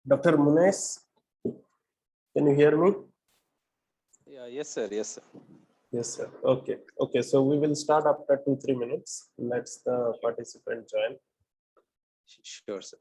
Dr. Munes, can you hear me? Yeah, yes, sir. Yes, sir. Yes, sir. Okay. Okay. So we will start after 2-3 minutes. Let's the participant join. Sure, sir.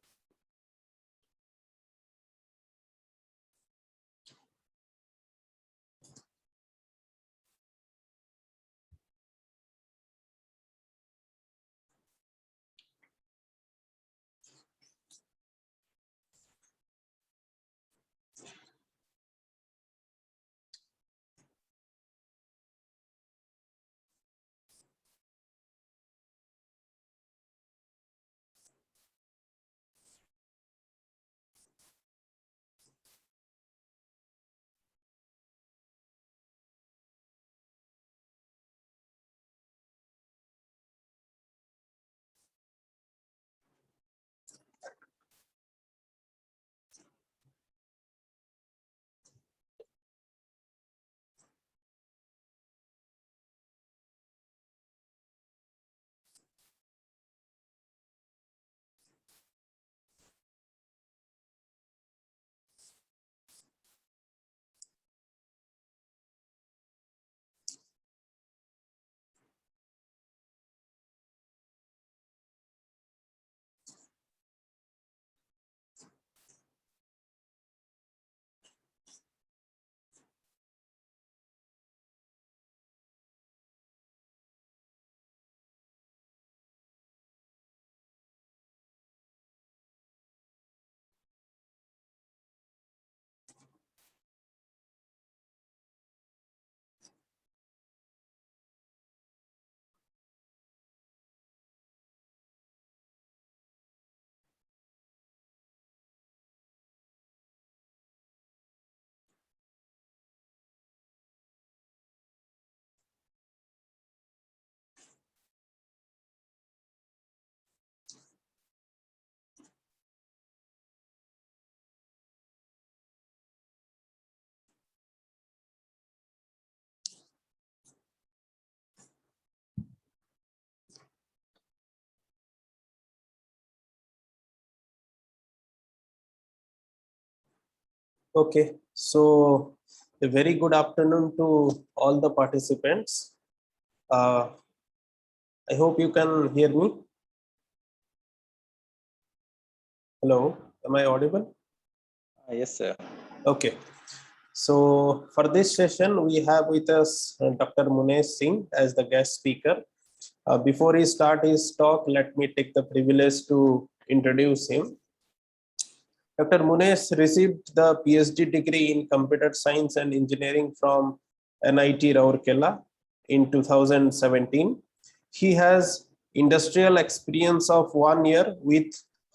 Okay. So a very good afternoon to all the participants. I hope you can hear me. Hello. Am I audible? Yes, sir. Okay. So for this session, we have with us Dr. Munesh Singh as the guest speaker. Before he start his talk, let me take the privilege to introduce him. Dr. Munesh received the PhD degree in Computer Science and Engineering from NIT Rourkela in 2017. He has industrial experience of 1 year with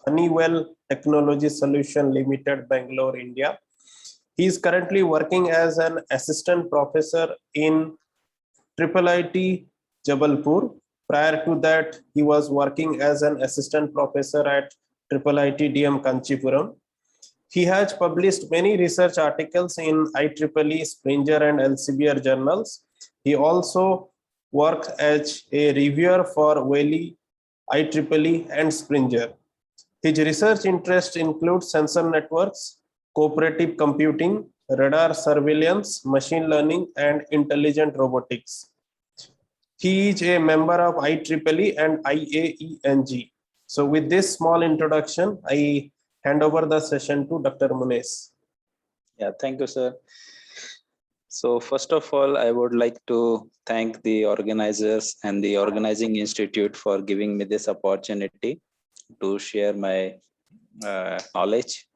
Honeywell Technology Solution Limited, Bangalore, India. He is currently working as an assistant professor in IIIT Jabalpur. Prior to that, he was working as an assistant professor at IIIT DM Kanchipuram. He has published many research articles in IEEE, Springer, and Elsevier journals. He also worked as a reviewer for Wiley, IEEE, and Springer. His research interests include sensor networks, cooperative computing, radar surveillance, machine learning, and intelligent robotics. He is a member of IEEE and IAENG. So with this small introduction, I hand over the session to Dr. Munes. Yeah, thank you, sir. So first of all, I would like to thank the organizers and the organizing institute for giving me this opportunity to share my knowledge.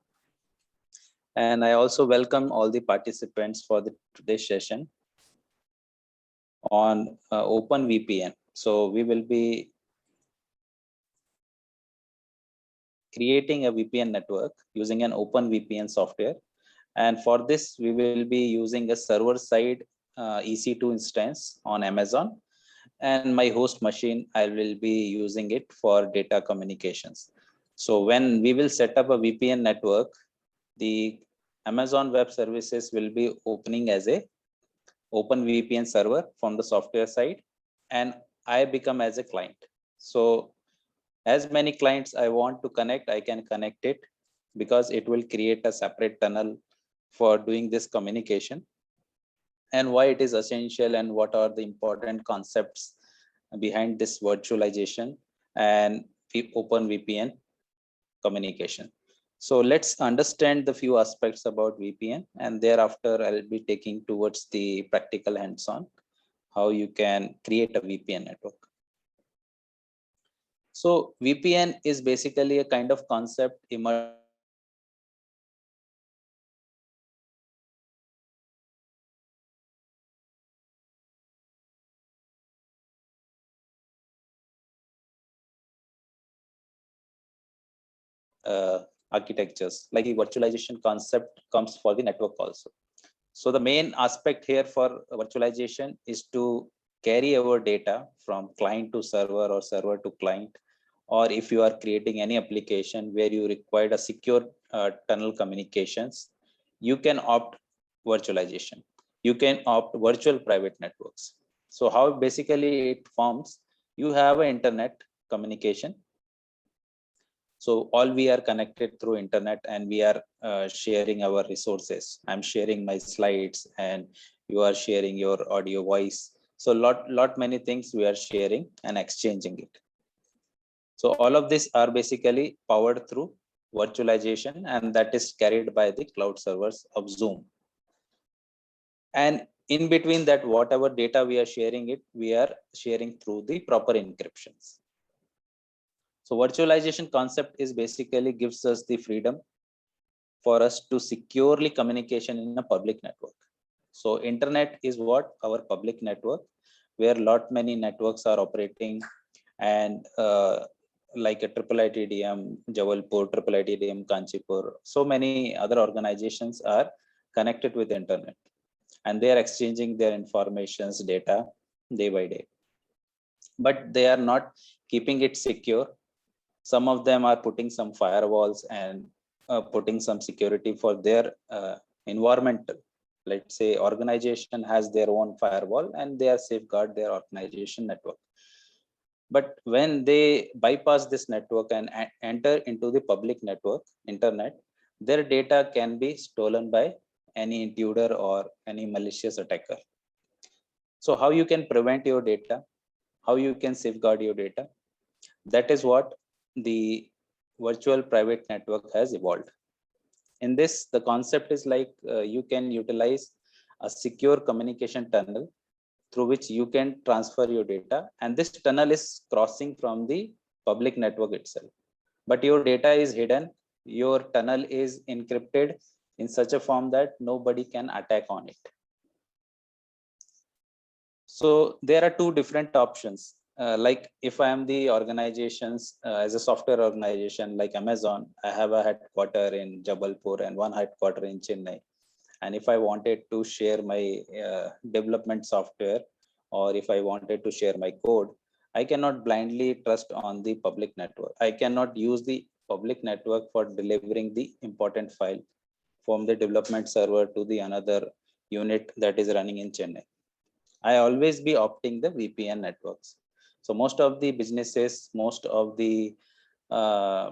And I also welcome all the participants for today's session on OpenVPN. So we will be creating a VPN network using an OpenVPN software. And for this, we will be using a server-side EC2 instance on Amazon. And my host machine, I will be using it for data communications. So when we will set up a VPN network, the Amazon Web Services will be opening as a OpenVPN server from the software side, and I become as a client. So as many clients I want to connect, I can connect it because it will create a separate tunnel for doing this communication, and why it is essential and what are the important concepts behind this virtualization and open VPN communication. So let's understand the few aspects about VPN, and thereafter I'll be taking towards the practical hands-on how you can create a VPN network. So VPN is basically a kind of concept emerged architectures, like the virtualization concept comes for the network also. So the main aspect here for virtualization is to carry our data from client to server or server to client, or if you are creating any application where you require a secure tunnel communications, you can opt virtualization. You can opt virtual private networks. So how basically it forms, you have an internet communication. So all we are connected through internet, and we are sharing our resources. I'm sharing my slides and you are sharing your audio voice. So lot many things we are sharing and exchanging it. So all of these are basically powered through virtualization, and that is carried by the cloud servers of Zoom. And in between that, whatever data we are sharing it, we are sharing through the proper encryptions. So virtualization concept is basically gives us the freedom for us to securely communication in a public network. So internet is what our public network, where lot many networks are operating, and like a triple ITDM, Jabalpur, triple ITDM, Kanchipur, so many other organizations are connected with internet, and they are exchanging their informations data day by day. But they are not keeping it secure. Some of them are putting some firewalls and putting some security for their environmental. Let's say organization has their own firewall and they are safeguard their organization network. But when they bypass this network and enter into the public network, internet, their data can be stolen by any intruder or any malicious attacker. So how you can prevent your data, how you can safeguard your data, that is what the virtual private network has evolved. In this, the concept is like you can utilize a secure communication tunnel through which you can transfer your data, and this tunnel is crossing from the public network itself. But your data is hidden, your tunnel is encrypted in such a form that nobody can attack on it. So there are two different options. Like if I am the organizations as a software organization like Amazon, I have a headquarter in Jabalpur and one headquarter in Chennai. And if I wanted to share my development software, or if I wanted to share my code, I cannot blindly trust on the public network. I cannot use the public network for delivering the important file from the development server to the another unit that is running in Chennai. I always be opting the VPN networks. So most of the businesses, most of the uh,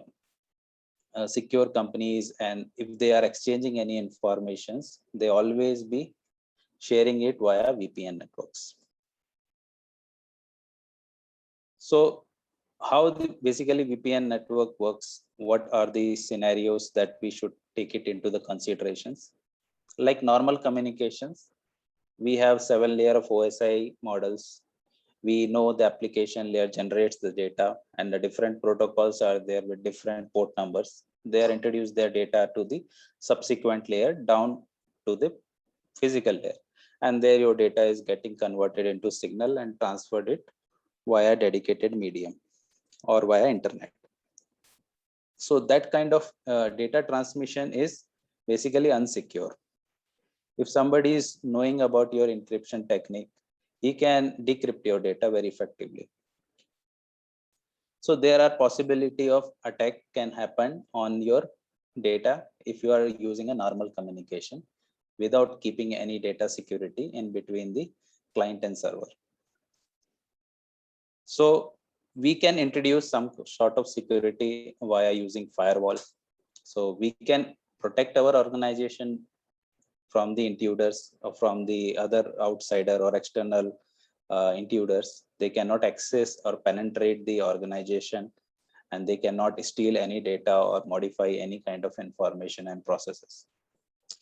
secure companies, and if they are exchanging any informations, they always be sharing it via VPN networks. So how basically VPN network works, what are the scenarios that we should take it into the considerations? Like normal communications, we have 7-layer of OSI models. We know the application layer generates the data, and the different protocols are there with different port numbers. They are introduced their data to the subsequent layer down to the physical layer, and there your data is getting converted into signal and transferred it via dedicated medium or via internet. So that kind of data transmission is basically unsecure. If somebody is knowing about your encryption technique, he can decrypt your data very effectively. So there are possibility of attack can happen on your data if you are using a normal communication without keeping any data security in between the client and server. So we can introduce some sort of security via using firewall. So we can protect our organization from the intruders or from the other outsider or external intruders. They cannot access or penetrate the organization, and they cannot steal any data or modify any kind of information and processes.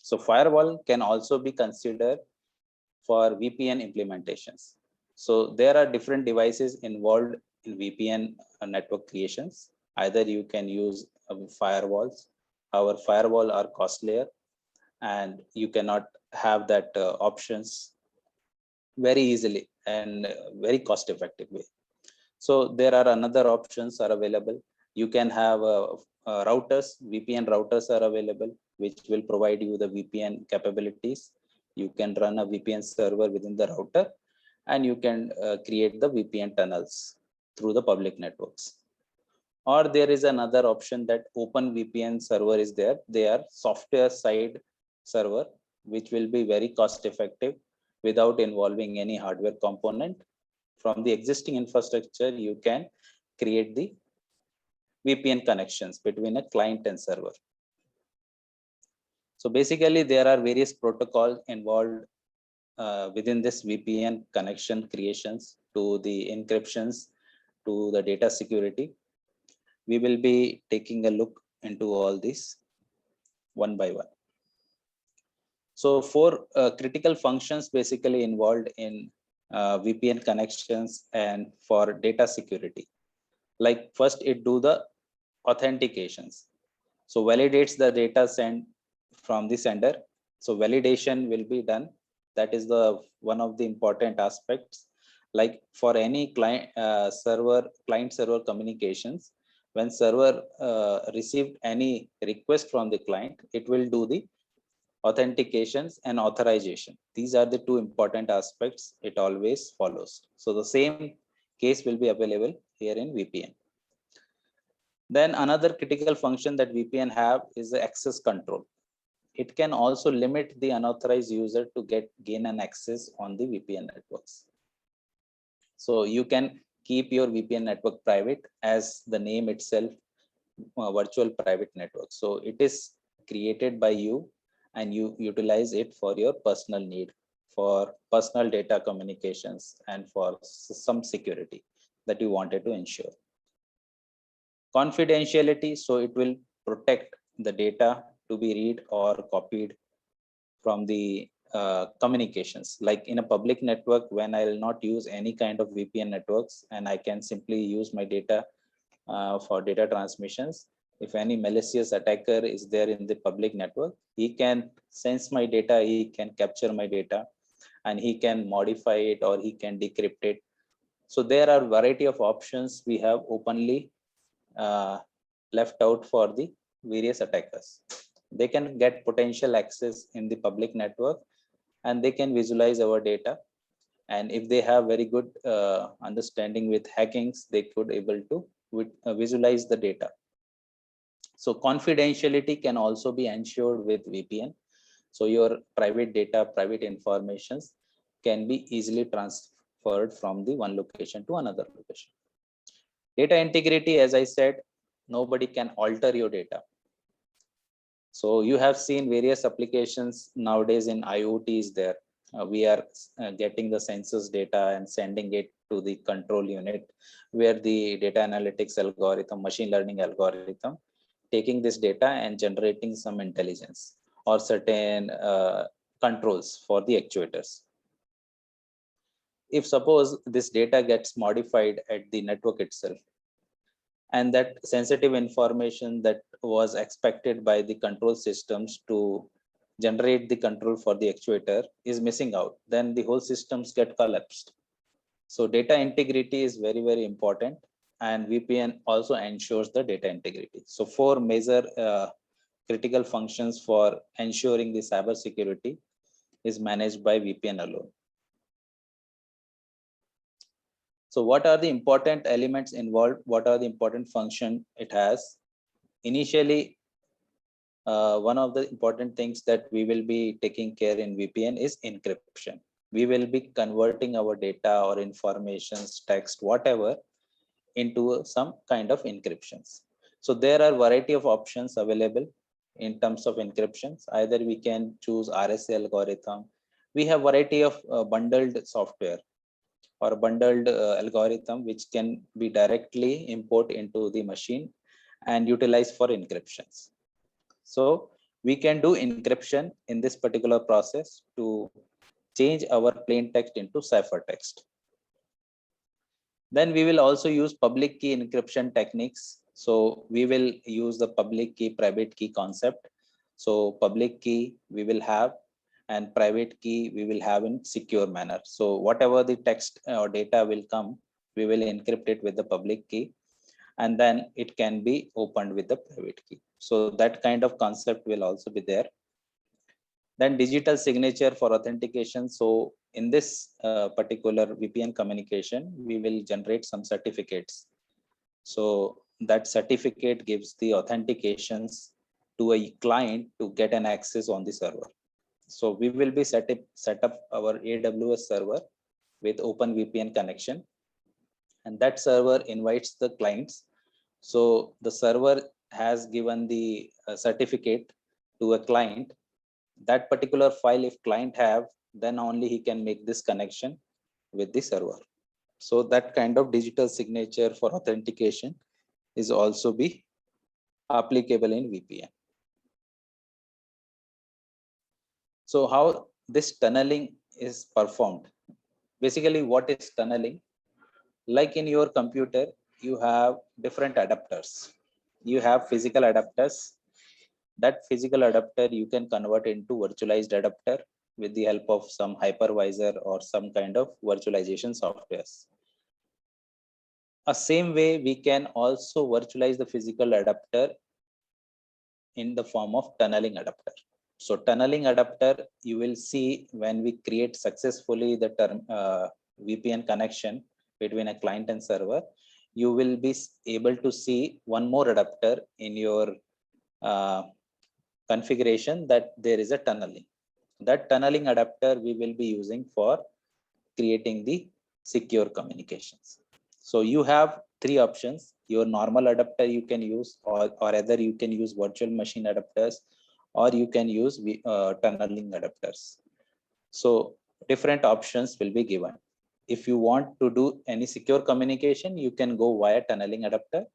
So firewall can also be considered for VPN implementations. So there are different devices involved in VPN network creations. Either you can use firewalls. Our firewall are costlier, and you cannot have that options very easily and very cost effective way. So there are another options are available. You can have routers, VPN routers are available, which will provide you the VPN capabilities. You can run a VPN server within the router, and you can create the VPN tunnels through the public networks. Or there is another option that Open VPN server is there. They are software side server, which will be very cost effective without involving any hardware component. From the existing infrastructure, you can create the VPN connections between a client and server. So basically, there are various protocols involved within this VPN connection creations, to the encryptions, to the data security. We will be taking a look into all this one by one. So 4 critical functions basically involved in VPN connections and for data security. Like first, it do the authentications. So validates the data sent from the sender. So validation will be done. That is the one of the important aspects. Like for any client server communications, when server received any request from the client, it will do the authentications and authorization. These are the 2 important aspects it always follows. So the same case will be available here in VPN. Then another critical function that VPN have is the access control. It can also limit the unauthorized user to gain an access on the VPN networks. So you can keep your VPN network private, as the name itself, virtual private network. So it is created by you, and you utilize it for your personal need, for personal data communications, and for some security that you wanted to ensure. Confidentiality, so it will protect the data to be read or copied from the communications. Like in a public network, when I will not use any kind of VPN networks, and I can simply use my data for data transmissions. If any malicious attacker is there in the public network, he can sense my data, he can capture my data, and he can modify it or he can decrypt it. So there are variety of options we have openly left out for the various attackers. They can get potential access in the public network, and they can visualize our data. And if they have very good understanding with hackings, they could able to visualize the data. So confidentiality can also be ensured with VPN. So your private data, private informations can be easily transferred from the one location to another location. Data integrity, as I said, nobody can alter your data. So you have seen various applications nowadays in IoT is there. We are getting the census data and sending it to the control unit, where the data analytics algorithm, machine learning algorithm, taking this data and generating some intelligence or certain controls for the actuators. If suppose this data gets modified at the network itself, and that sensitive information that was expected by the control systems to generate the control for the actuator is missing out, then the whole systems get collapsed. So data integrity is very, very important, and VPN also ensures the data integrity. So 4 major critical functions for ensuring the cyber security is managed by VPN alone. So what are the important elements involved? What are the important function it has? Initially, one of the important things that we will be taking care in VPN is encryption. We will be converting our data or informations, text, whatever, into some kind of encryptions. So there are variety of options available in terms of encryptions. Either we can choose RSA algorithm. We have variety of bundled software or bundled algorithm which can be directly import into the machine and utilize for encryptions. So we can do encryption in this particular process to change our plain text into ciphertext. Then we will also use public key encryption techniques. So we will use the public key, private key concept. So public key we will have and private key we will have in secure manner. So whatever the text or data will come, we will encrypt it with the public key, and then it can be opened with the private key. So that kind of concept will also be there. Then digital signature for authentication. So in this particular VPN communication, we will generate some certificates. So that certificate gives the authentications to a client to get an access on the server. So we will be set up our AWS server with OpenVPN connection, and that server invites the clients. So the server has given the certificate to a client. That particular file, if client have, then only he can make this connection with the server. So that kind of digital signature for authentication is also be applicable in VPN. So how this tunneling is performed? Basically, what is tunneling? Like in your computer, you have different adapters. You have physical adapters. That physical adapter you can convert into virtualized adapter with the help of some hypervisor or some kind of virtualization softwares. A same way we can also virtualize the physical adapter in the form of tunneling adapter. So tunneling adapter, you will see when we create successfully the VPN connection between a client and server, you will be able to see one more adapter in your configuration that there is a tunneling. That tunneling adapter we will be using for creating the secure communications. So you have three options. Your normal adapter you can use, or either you can use virtual machine adapters, or you can use tunneling adapters. So different options will be given. If you want to do any secure communication, you can go via tunneling adapter.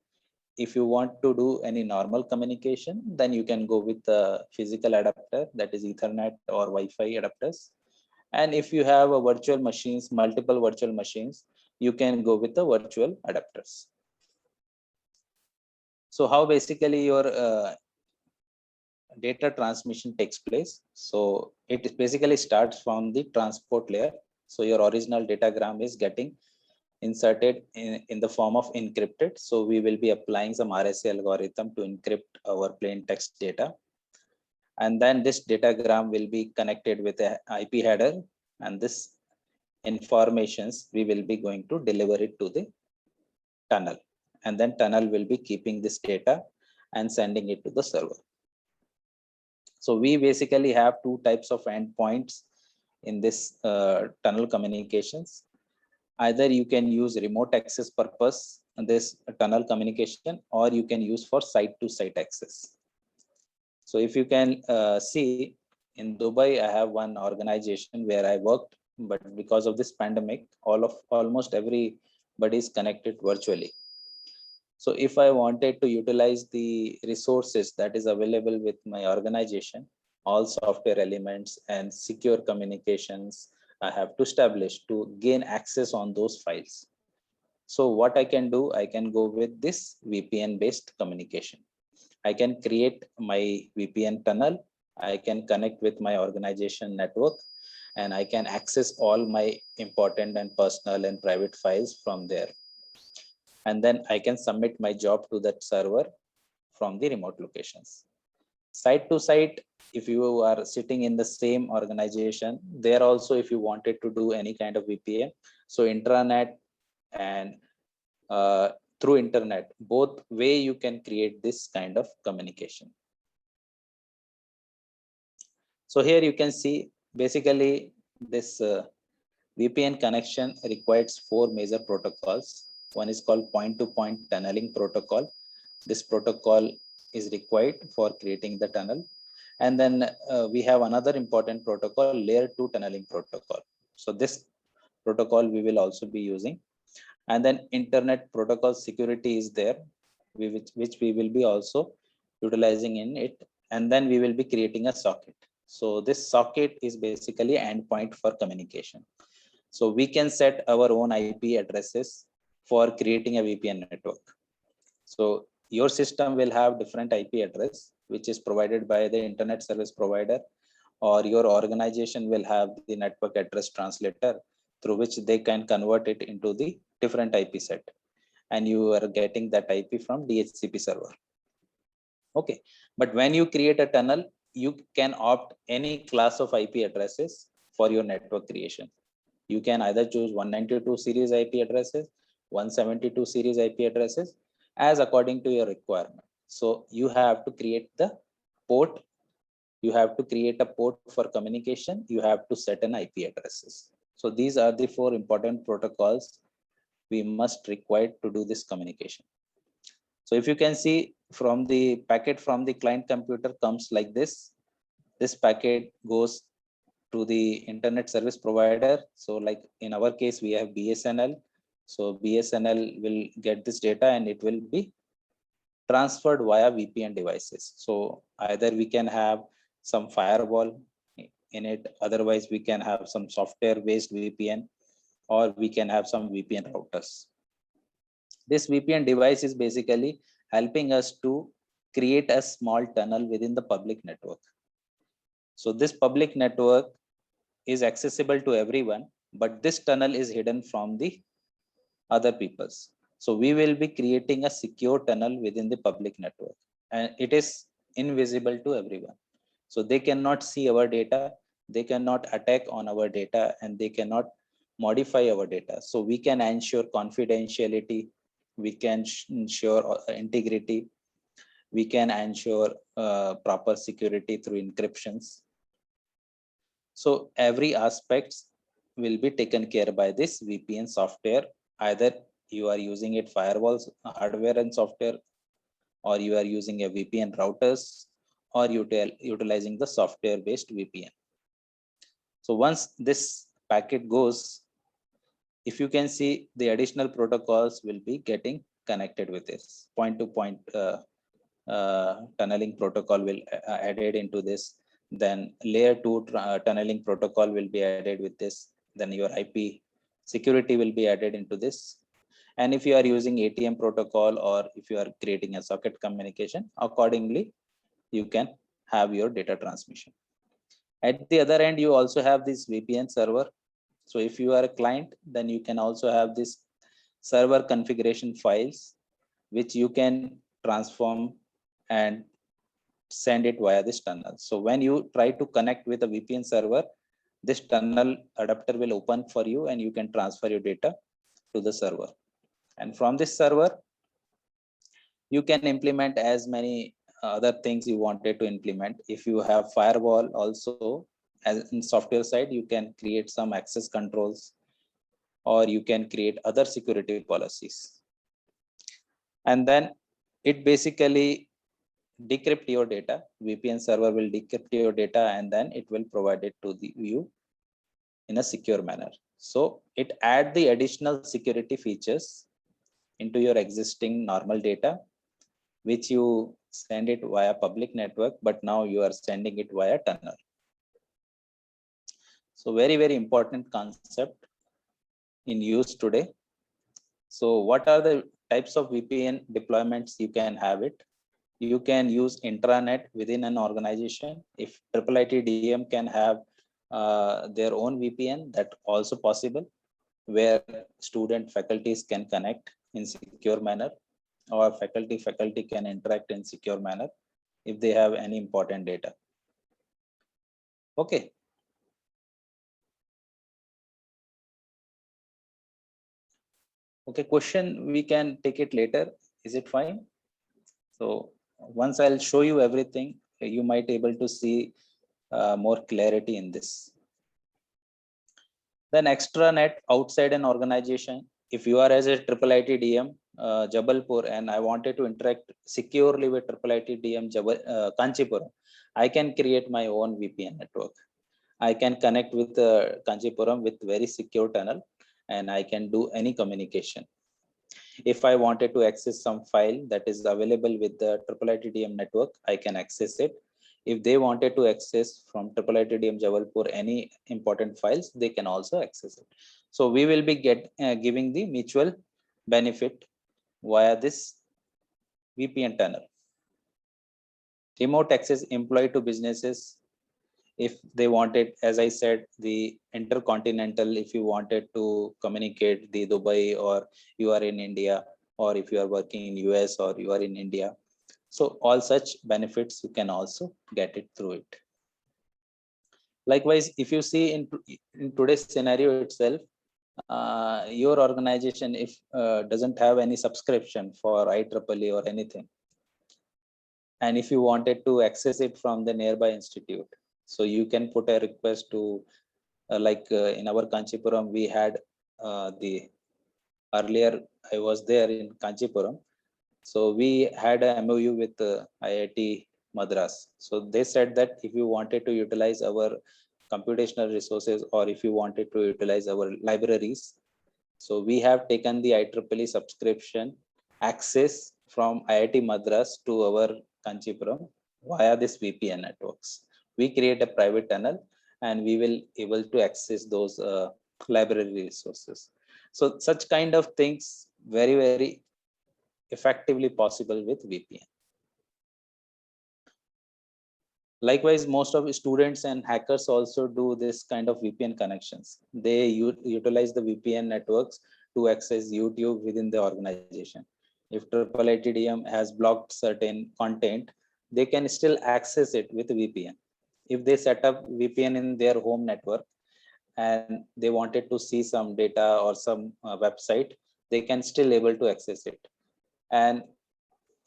If you want to do any normal communication, then you can go with the physical adapter, that is Ethernet or Wi-Fi adapters. And if you have a virtual machines, multiple virtual machines, you can go with the virtual adapters. So how basically your data transmission takes place? So it basically starts from the transport layer. So your original datagram is getting inserted in the form of encrypted. So we will be applying some RSA algorithm to encrypt our plain text data. And then this datagram will be connected with a IP header, and this informations we will be going to deliver it to the tunnel. And then tunnel will be keeping this data and sending it to the server. So we basically have two types of endpoints in this tunnel communications. Either you can use remote access purpose in this tunnel communication, or you can use for site-to-site access. So if you can see in Dubai, I have one organization where I worked, but because of this pandemic, almost everybody is connected virtually. So if I wanted to utilize the resources that is available with my organization, all software elements and secure communications, I have to establish to gain access on those files. So what I can do, I can go with this VPN based communication. I can create my VPN tunnel. I can connect with my organization network, and I can access all my important and personal and private files from there. And then I can submit my job to that server from the remote locations. Site to site, if you are sitting in the same organization, there also if you wanted to do any kind of VPN, so intranet and through internet, both way you can create this kind of communication. So here you can see basically this VPN connection requires 4 major protocols. One is called point-to-point tunneling protocol. this protocol is required for creating the tunnel. And then we have another important protocol, layer 2 tunneling protocol. So this protocol we will also be using. And then internet protocol security is there, which we will be also utilizing in it. And then we will be creating a socket. So this socket is basically endpoint for communication. So we can set our own IP addresses for creating a VPN network. So your system will have different IP address, which is provided by the internet service provider, or your organization will have the network address translator through which they can convert it into the different IP set. And you are getting that IP from DHCP server. Okay, but when you create a tunnel, you can opt any class of IP addresses for your network creation. You can either choose 192 series IP addresses, 172 series IP addresses, as according to your requirement. So you have to create the port. You have to create a port for communication. You have to set an IP addresses. So these are the 4 important protocols we must require to do this communication. So if you can see from the packet from the client computer comes like this. This packet goes to the internet service provider. So like in our case, we have BSNL. So BSNL will get this data and it will be transferred via VPN devices. So either we can have some firewall in it, otherwise we can have some software based VPN, or we can have some VPN routers. This VPN device is basically helping us to create a small tunnel within the public network. So this public network is accessible to everyone, but this tunnel is hidden from the other people's. So we will be creating a secure tunnel within the public network, and it is invisible to everyone. So they cannot see our data, they cannot attack on our data, and they cannot modify our data. So we can ensure confidentiality, we can ensure integrity, we can ensure proper security through encryptions. So every aspect will be taken care by this VPN software. Either you are using it firewalls, hardware and software, or you are using a VPN routers, or utilizing the software based VPN. So once this packet goes, if you can see, the additional protocols will be getting connected with this. Point to point tunneling protocol will added into this. Then layer 2 tunneling protocol will be added with this. Then your IP security will be added into this. And if you are using ATM protocol, or if you are creating a socket communication, accordingly, you can have your data transmission. At the other end, you also have this VPN server. So if you are a client, then you can also have this server configuration files, which you can transform and send it via this tunnel. So when you try to connect with a VPN server, this tunnel adapter will open for you and you can transfer your data to the server. And from this server, you can implement as many other things you wanted to implement. If you have firewall also, as in software side, you can create some access controls, or you can create other security policies. And then it basically decrypt your data. VPN server will decrypt your data, and then it will provide it to the you in a secure manner. So it add the additional security features into your existing normal data, which you send it via public network, but now you are sending it via tunnel. So very, very important concept in use today. So what are the types of VPN deployments you can have it? You can use intranet within an organization. If IIIT DM can have their own VPN, that also possible, where student faculties can connect in secure manner, or faculty can interact in secure manner if they have any important data. Okay. Okay, question we can take it later. Is it fine? So once I'll show you everything, you might able to see more clarity in this. Then extranet outside an organization. If you are as a IIIT DM, Jabalpur and I wanted to interact securely with IIIT-DM Kanchipuram, I can create my own VPN network. I can connect with Kanchipuram with very secure tunnel and I can do any communication. If I wanted to access some file that is available with the IIIT-DM network, I can access it. If they wanted to access from IIIT-DM Jabalpur any important files, they can also access it. So we will be giving the mutual benefit via this VPN tunnel. Remote access employee to businesses, if they wanted, as I said, the intercontinental, if you wanted to communicate the Dubai or you are in India, or if you are working in US or you are in India. So all such benefits, you can also get it through it. Likewise, if you see in today's scenario itself, your organization, if doesn't have any subscription for IEEE or anything, and if you wanted to access it from the nearby institute, so you can put a request to in our Kanchipuram, we had earlier I was there in Kanchipuram. So we had a MOU with IIT Madras. So they said that if you wanted to utilize our computational resources or if you wanted to utilize our libraries, so we have taken the IEEE subscription access from IIT Madras to our Kanchipuram via this VPN networks. We create a private tunnel and we will able to access those library resources. So such kind of things very, very effectively possible with VPN. Likewise, most of students and hackers also do this kind of VPN connections. They utilize the VPN networks to access YouTube within the organization. If IIIT-DM has blocked certain content, they can still access it with VPN. If they set up VPN in their home network and they wanted to see some data or some website, they can still able to access it. And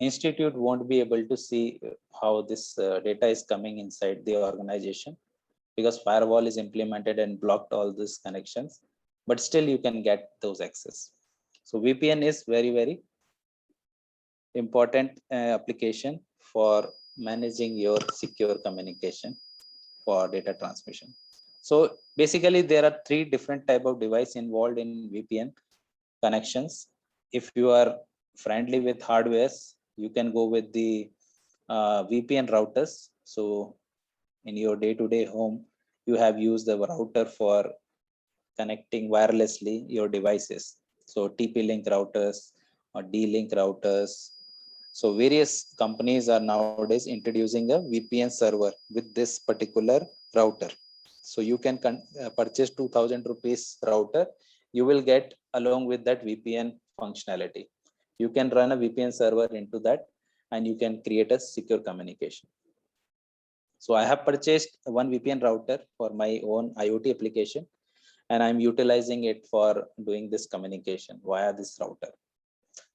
institute won't be able to see how this data is coming inside the organization because firewall is implemented and blocked all these connections, but still you can get those access. So VPN is very, very important application for managing your secure communication for data transmission. So basically there are three different type of device involved in VPN connections. If you are friendly with hardwares, you can go with the VPN routers. So in your day-to-day home, you have used the router for connecting wirelessly your devices. So TP-Link routers or D-Link routers. So various companies are nowadays introducing a VPN server with this particular router. So you can purchase 2000 rupees router. You will get along with that VPN functionality. You can run a VPN server into that and you can create a secure communication. So I have purchased one VPN router for my own IoT application and I'm utilizing it for doing this communication via this router.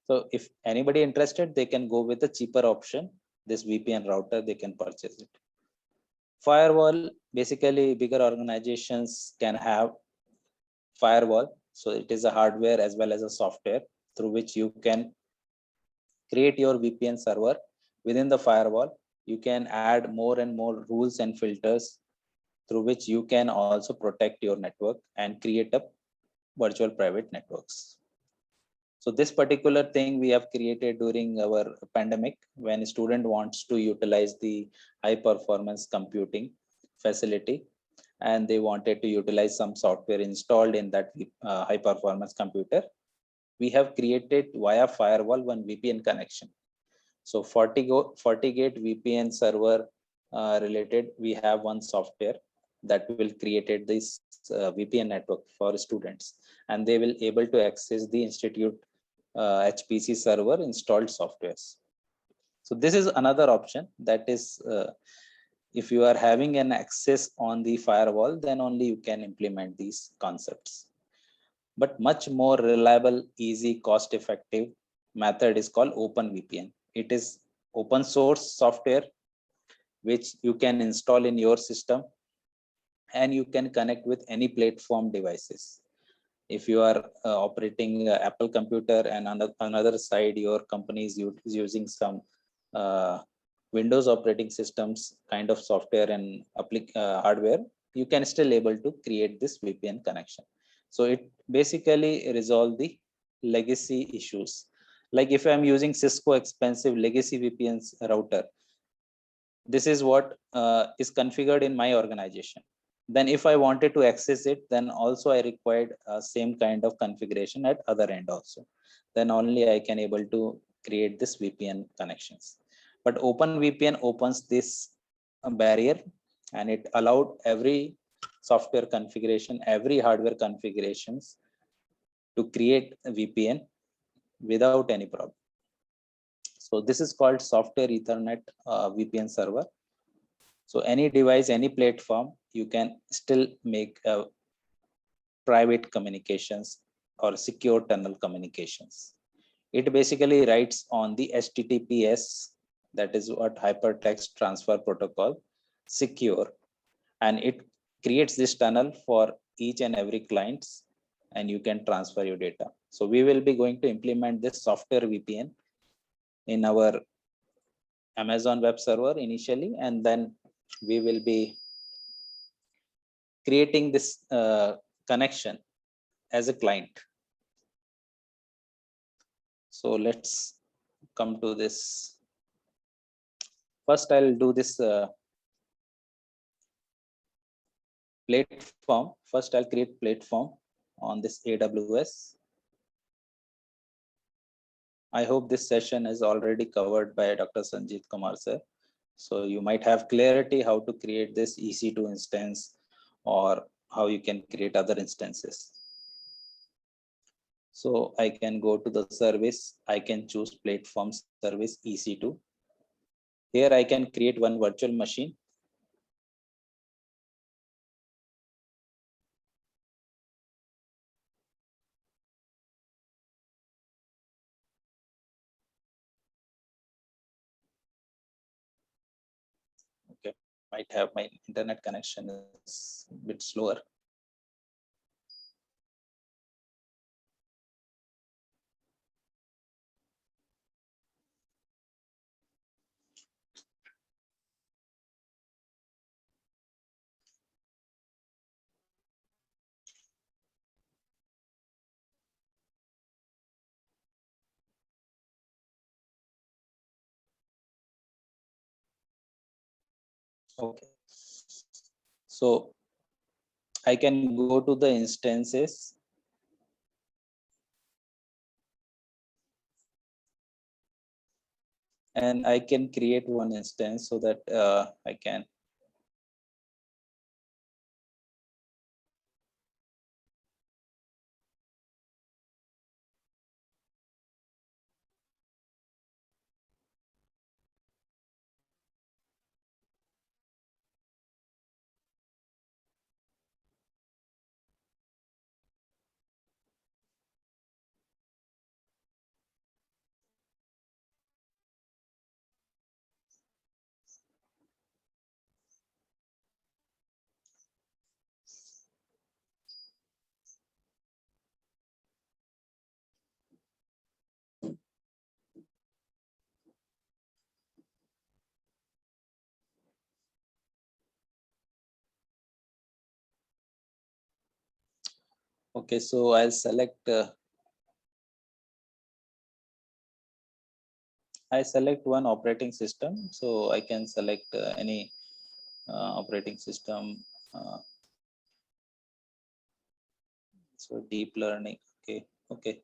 So if anybody interested, they can go with a cheaper option, this VPN router, they can purchase it. Firewall, basically bigger organizations can have firewall. So it is a hardware as well as a software through which you can create your VPN server within the firewall. You can add more and more rules and filters through which you can also protect your network and create a virtual private networks. So this particular thing we have created during our pandemic when a student wants to utilize the high performance computing facility and they wanted to utilize some software installed in that high performance computer. We have created via firewall one VPN connection. So FortiGate VPN server related, we have one software that will created this VPN network for students and they will able to access the institute HPC server installed softwares. So this is another option that is if you are having an access on the firewall, then only you can implement these concepts. But much more reliable, easy, cost-effective method is called OpenVPN. It is open source software which you can install in your system and you can connect with any platform devices. If you are operating Apple computer and on another side your company is using some Windows operating systems kind of software and hardware, you can still able to create this VPN connection. So it basically resolve the legacy issues. Like if I'm using Cisco expensive legacy VPNs router, this is what is configured in my organization. Then if I wanted to access it, then also I required same kind of configuration at other end also. Then only I can able to create this VPN connections. But OpenVPN opens this barrier, and it allowed every software configuration, every hardware configurations to create a VPN without any problem. So this is called software Ethernet VPN server. So any device, any platform, you can still make private communications or secure tunnel communications. It basically writes on the HTTPS, that is what hypertext transfer protocol, secure, and it creates this tunnel for each and every clients, and you can transfer your data. So we will be going to implement this software VPN in our Amazon web server initially, and then we will be creating this connection as a client. So let's come to this. First, I'll do this platform. First, I'll create platform on this AWS. I hope this session is already covered by Dr. Sanjeet Kumar sir. So you might have clarity how to create this EC2 instance or how you can create other instances. So I can go to the service. I can choose platform service EC2. Here I can create one virtual machine. Okay, might have my internet connection is a bit slower. Okay, so I can go to the instances. And I can create one instance so that I can okay, so I'll select I select one operating system, so I can select any operating system. So deep learning. Okay.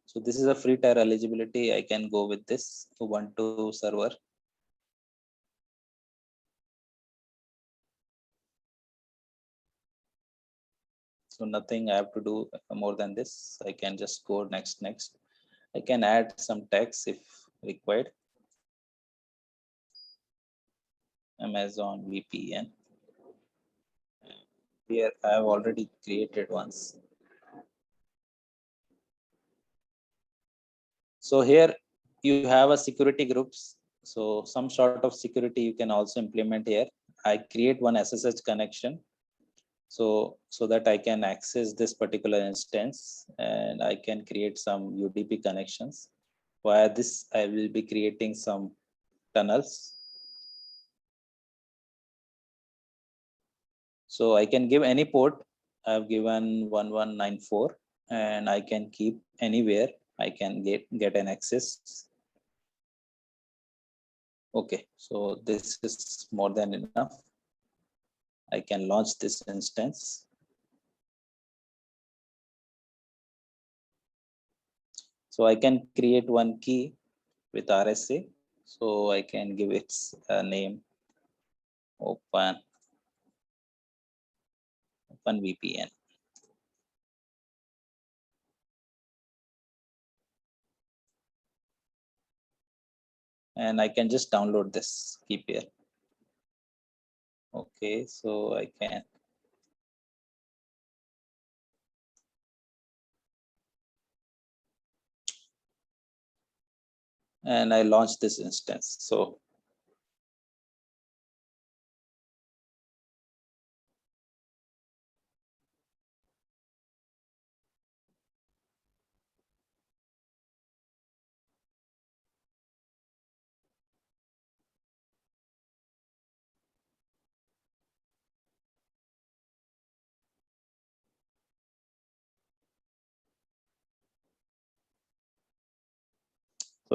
So this is a free tier eligibility. I can go with this Ubuntu server. So nothing I have to do more than this. I can just go next. I can add some text if required. Amazon VPN. Here I have already created once. So here you have a security groups. So some sort of security you can also implement here. I create one SSH connection. so that I can access this particular instance and I can create some UDP connections. Via this, I will be creating some tunnels. So I can give any port. I've given 1194 and I can keep anywhere. I can get an access. Okay, so this is more than enough. I can launch this instance. So I can create one key with RSA. So I can give its name open VPN. And I can just download this key pair. Okay, so I can. And I launch this instance. So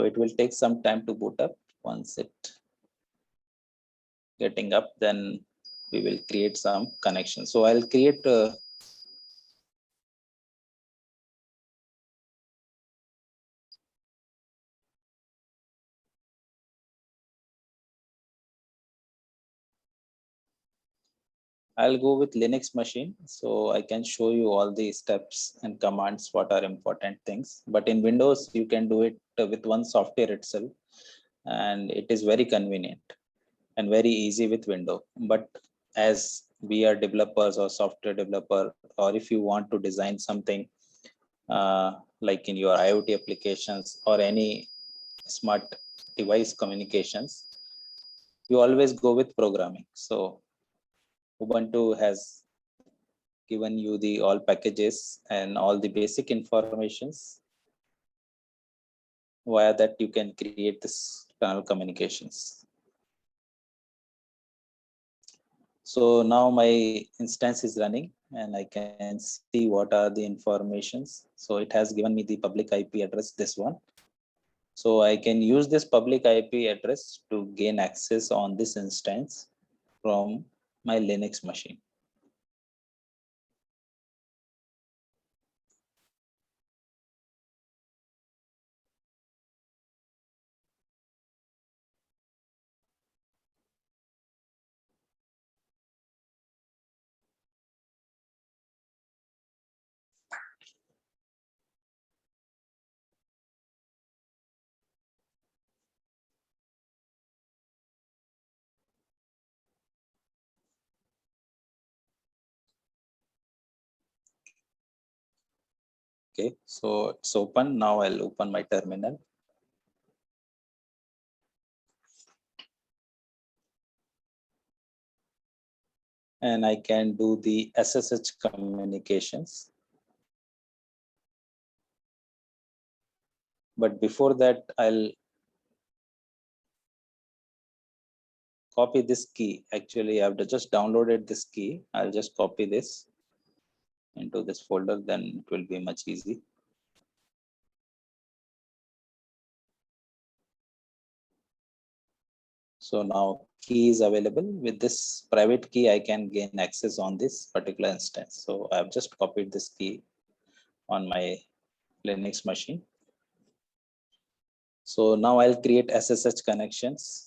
it will take some time to boot up. Once it getting up, then we will create some connection. So I'll create I'll go with Linux machine. So I can show you all the steps and commands, what are important things. But in Windows, you can do it with one software itself. And it is very convenient and very easy with Windows. But as we are developers or software developer, or if you want to design something like in your IoT applications or any smart device communications, you always go with programming. So Ubuntu has given you the all packages and all the basic informations. Via that you can create this tunnel communications. So now my instance is running and I can see what are the informations. So it has given me the public IP address, this one. So I can use this public IP address to gain access on this instance from my Linux machine. Okay, so it's open. Now I'll open my terminal. And I can do the SSH communications. But before that, I'll copy this key. Actually, I've just downloaded this key. I'll just copy this into this folder, then it will be much easy. So now key is available. With this private key, I can gain access on this particular instance. So I've just copied this key on my Linux machine. So now I'll create SSH connections.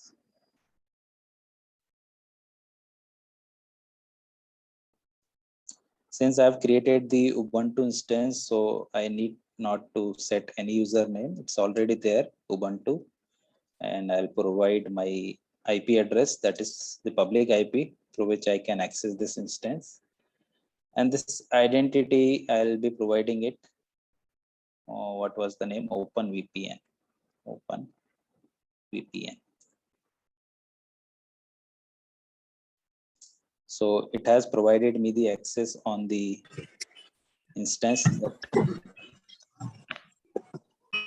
Since I've created the Ubuntu instance, so I need not to set any username. It's already there, Ubuntu. And I'll provide my IP address, that is the public IP through which I can access this instance. And this identity, I'll be providing it. What was the name? OpenVPN. OpenVPN. So it has provided me the access on the instance.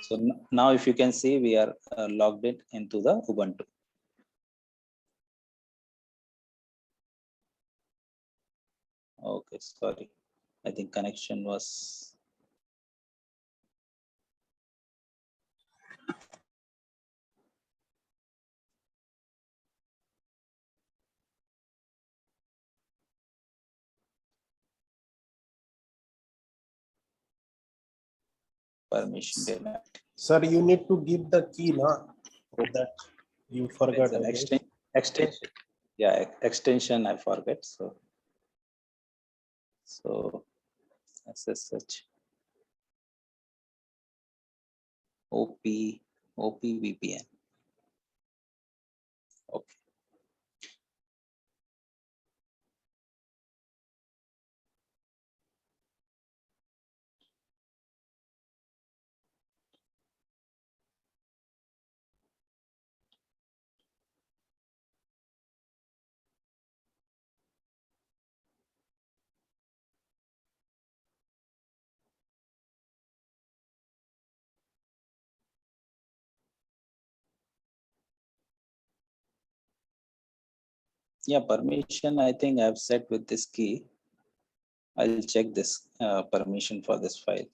So now if you can see, we are logged in into the Ubuntu. Okay, sorry. I think connection was. Permission denied. Sir, you need to give the key now for that. You forgot. It's an extension. Yeah, extension I forget. So SSH OP VPN. Okay. Yeah, permission I think I've set with this key. I'll check this permission for this file.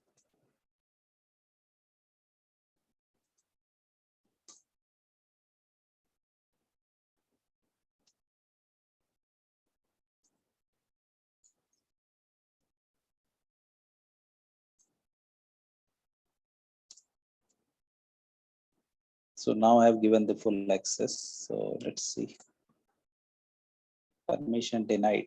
So now I have given the full access. So let's see. Permission denied.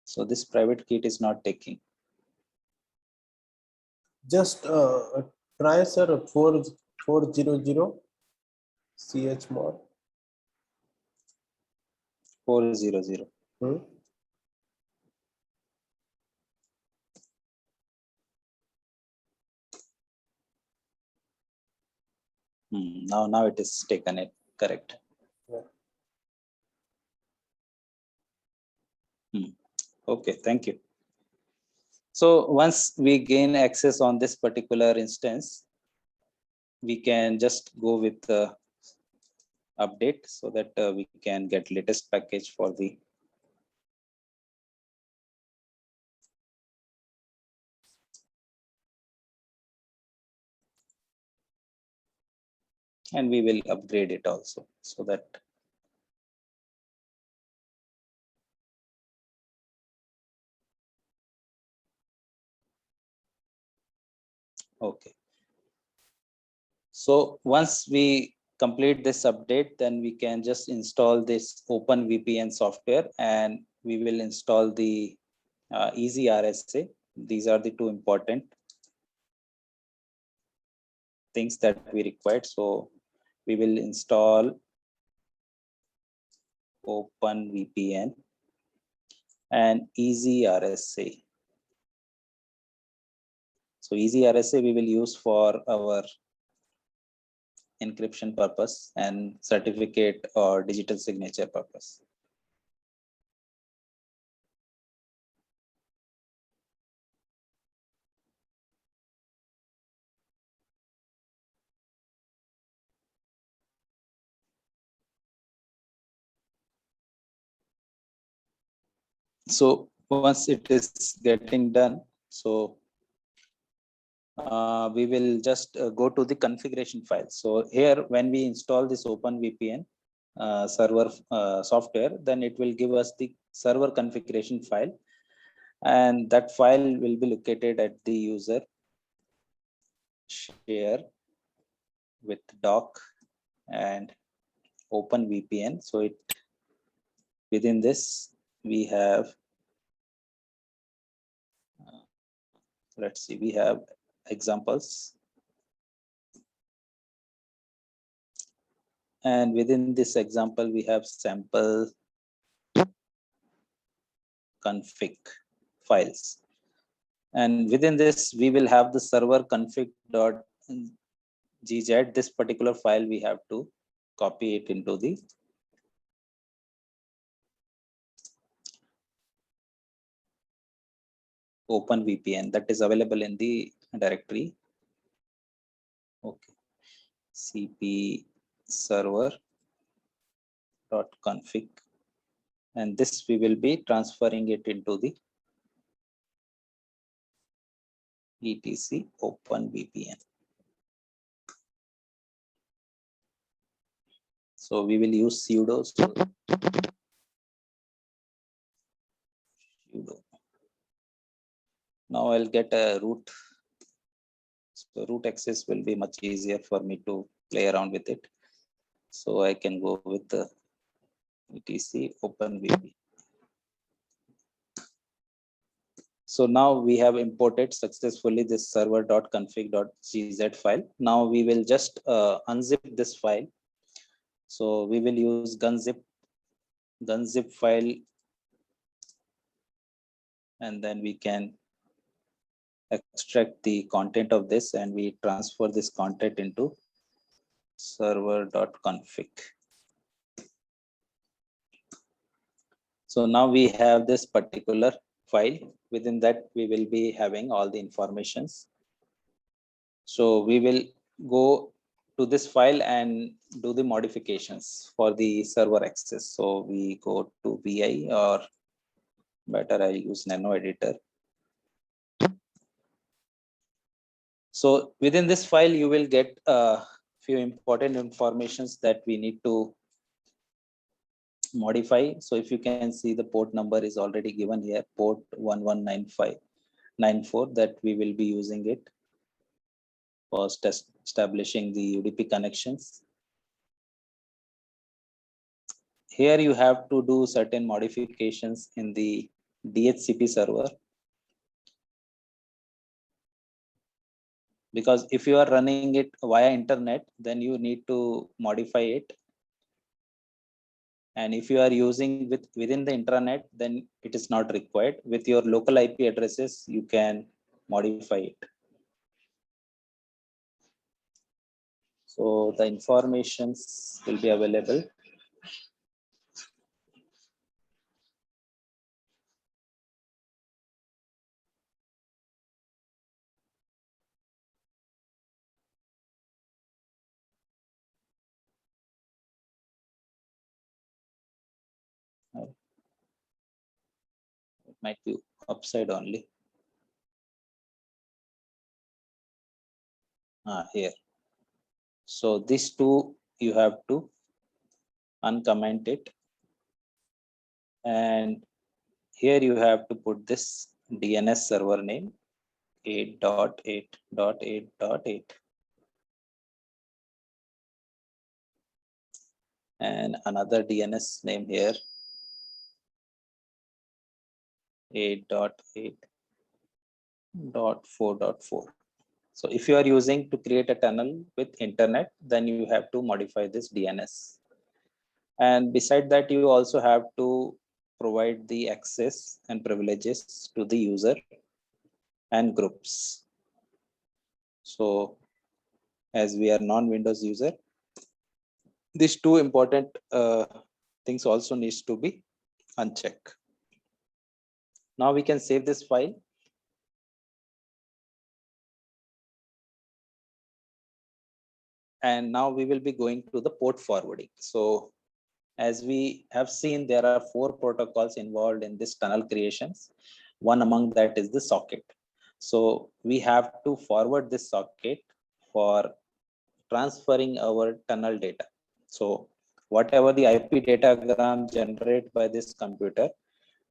So this private key is not taking. Just try, sir, 400 chmod. 400. Now it is taken it. Correct. Yeah. Okay, thank you. So once we gain access on this particular instance, we can just go with the update so that we can get latest package for the and we will upgrade it also so that okay. So once we complete this update, then we can just install this OpenVPN software and we will install the Easy RSA. These are the two important things that we required. So we will install OpenVPN and Easy RSA. So Easy RSA we will use for our encryption purpose and certificate or digital signature purpose. So once it is getting done, so we will just go to the configuration file. So here, when we install this OpenVPN server software, then it will give us the server configuration file, and that file will be located at the user share with doc and OpenVPN. So it within this we have let's see, we have examples, and within this example we have sample config files. And within this, we will have the server config.gz. This particular file, we have to copy it into the Open VPN that is available in the directory. Okay, cp server.config, and this we will be transferring it into the etc Open VPN. So we will use sudo. Now I'll get a root. So root access will be much easier for me to play around with it. So I can go with the etc Open VPN. So now we have imported successfully this server.config.gz file. Now we will just unzip this file. So we will use gunzip file, and then we can extract the content of this, and we transfer this content into server.config. So now we have this particular file. Within that, we will be having all the informations. So we will go to this file and do the modifications for the server access. So we go to vi, or better I use Nano editor. So within this file, you will get a few important informations that we need to modify. So if you can see, the port number is already given here, port 119594, that we will be using it for establishing the UDP connections. Here you have to do certain modifications in the DHCP server, because if you are running it via internet, then you need to modify it. And if you are using within the intranet, then it is not required. With your local IP addresses, you can modify it. So the informations will be available. It might be upside only. Here. So these two, you have to uncomment it. And here you have to put this DNS server name 8.8.8.8. And another DNS name here 8.8.4.4. So if you are using to create a tunnel with internet, then you have to modify this DNS. And beside that, you also have to provide the access and privileges to the user and groups. So as we are non-Windows user, these two important things also needs to be unchecked. Now we can save this file. And now we will be going to the port forwarding. So as we have seen, there are 4 protocols involved in this tunnel creations. One among that is the socket. So we have to forward this socket for transferring our tunnel data. So whatever the IP datagram generated by this computer,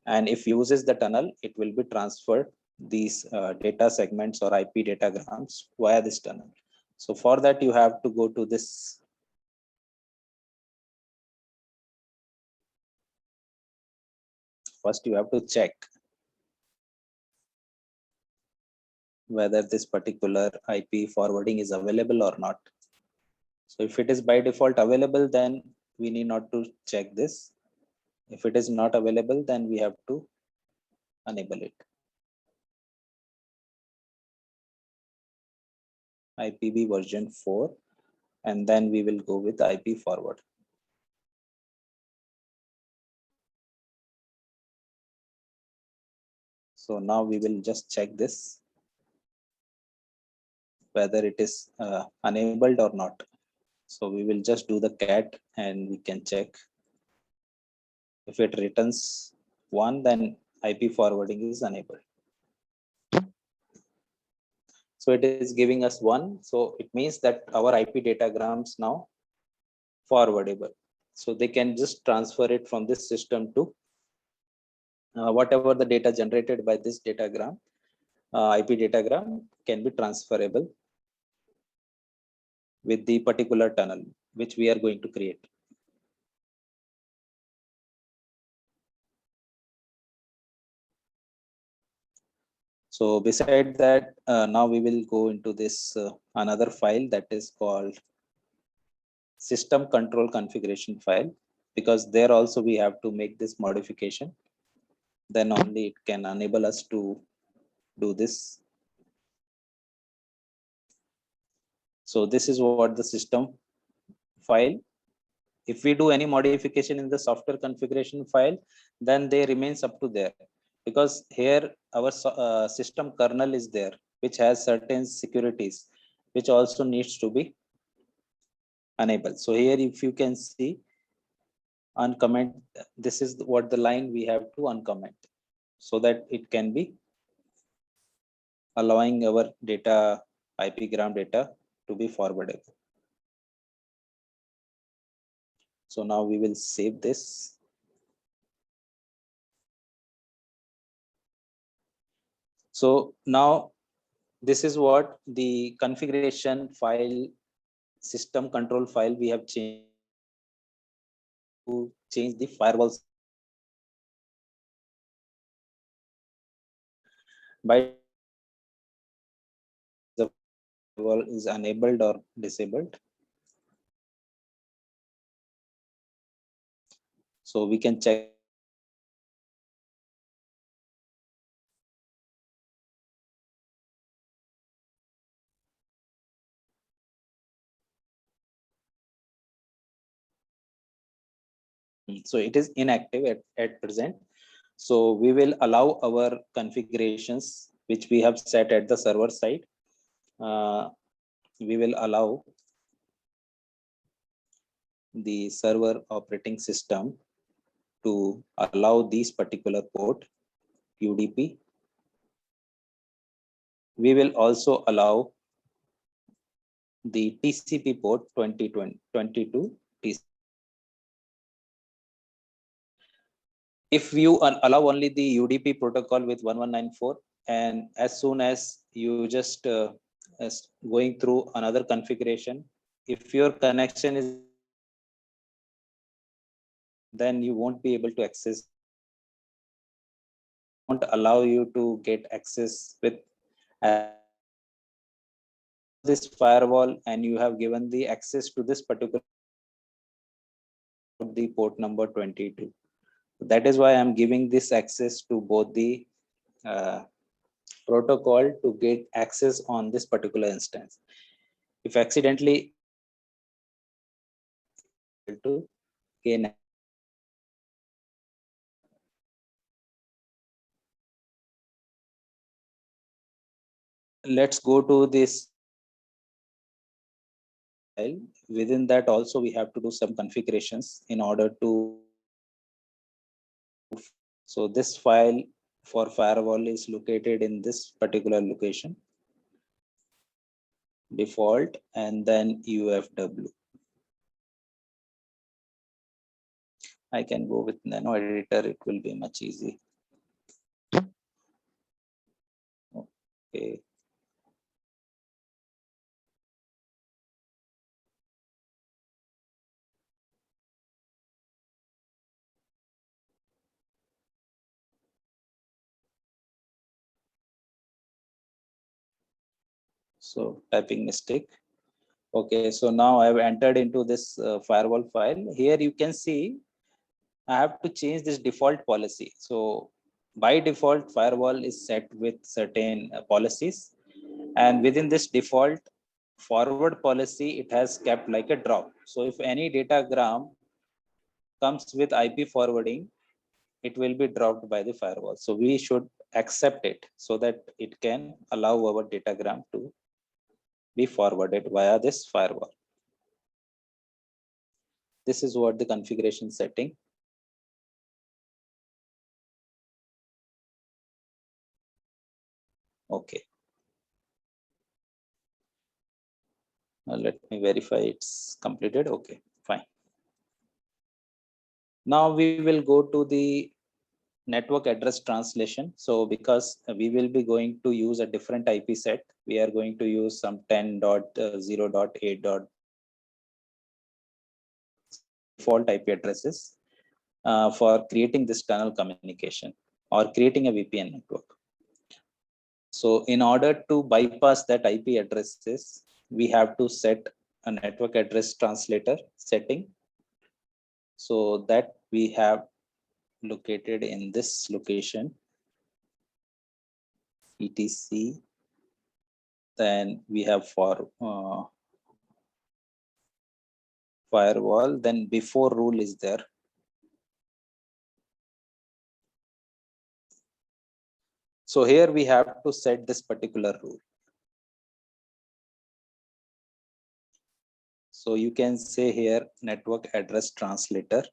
and if uses the tunnel, it will be transferred these data segments or IP datagrams via this tunnel. So for that, you have to go to this. First, you have to check whether this particular IP forwarding is available or not. So if it is by default available, then we need not to check this. If it is not available, then we have to enable it. IPv version 4, and then we will go with IP forward. So now we will just check this, whether it is enabled or not. So we will just do the cat and we can check. If it returns 1, then IP forwarding is enabled. So it is giving us 1. So it means that our IP datagrams now forwardable. So they can just transfer it from this system to whatever the data generated by this datagram, IP datagram can be transferable with the particular tunnel which we are going to create. So beside that, now we will go into this another file that is called system control configuration file, because there also we have to make this modification. Then only it can enable us to do this. So this is what the system file. If we do any modification in the software configuration file, then they remains up to there, because here our system kernel is there, which has certain securities, which also needs to be enabled. So here, if you can see, uncomment, this is what the line we have to uncomment, so that it can be allowing our data, IPgram data, to be forwarded. So now we will save this. So now this is what the configuration file, system control file we have changed to change the firewalls. By the firewall is enabled or disabled. So we can check. So it is inactive at present. So we will allow our configurations, which we have set at the server side. We will allow the server operating system to allow these particular port UDP. We will also allow the TCP port 2022 TCP. If you allow only the UDP protocol with 1194, and as soon as you just as going through another configuration, if your connection is, then you won't be able to access, won't allow you to get access with this firewall, and you have given the access to this particular the port number 22. That is why I'm giving this access to both the protocol to get access on this particular instance. If accidentally to gain, let's go to this file. Within that also we have to do some configurations in order to. So this file for firewall is located in this particular location, default, and then UFW. I can go with nano editor, it will be much easy. Okay. So typing mistake. Okay, so now I've entered into this firewall file. Here you can see I have to change this default policy. So by default, firewall is set with certain policies, and within this default, forward policy, it has kept like a drop. So if any datagram comes with IP forwarding, it will be dropped by the firewall. So we should accept it so that it can allow our datagram to be forwarded via this firewall. This is what the configuration setting. Okay. Now let me verify it's completed. Okay, fine. Now we will go to the network address translation. So because we will be going to use a different IP set, we are going to use some 10.0.8. Default IP addresses for creating this tunnel communication or creating a VPN network. So in order to bypass that IP addresses, we have to set a network address translator setting. So that we have located in this location, etc. Then we have for firewall, then before rule is there. So here we have to set this particular rule. So you can say here network address translator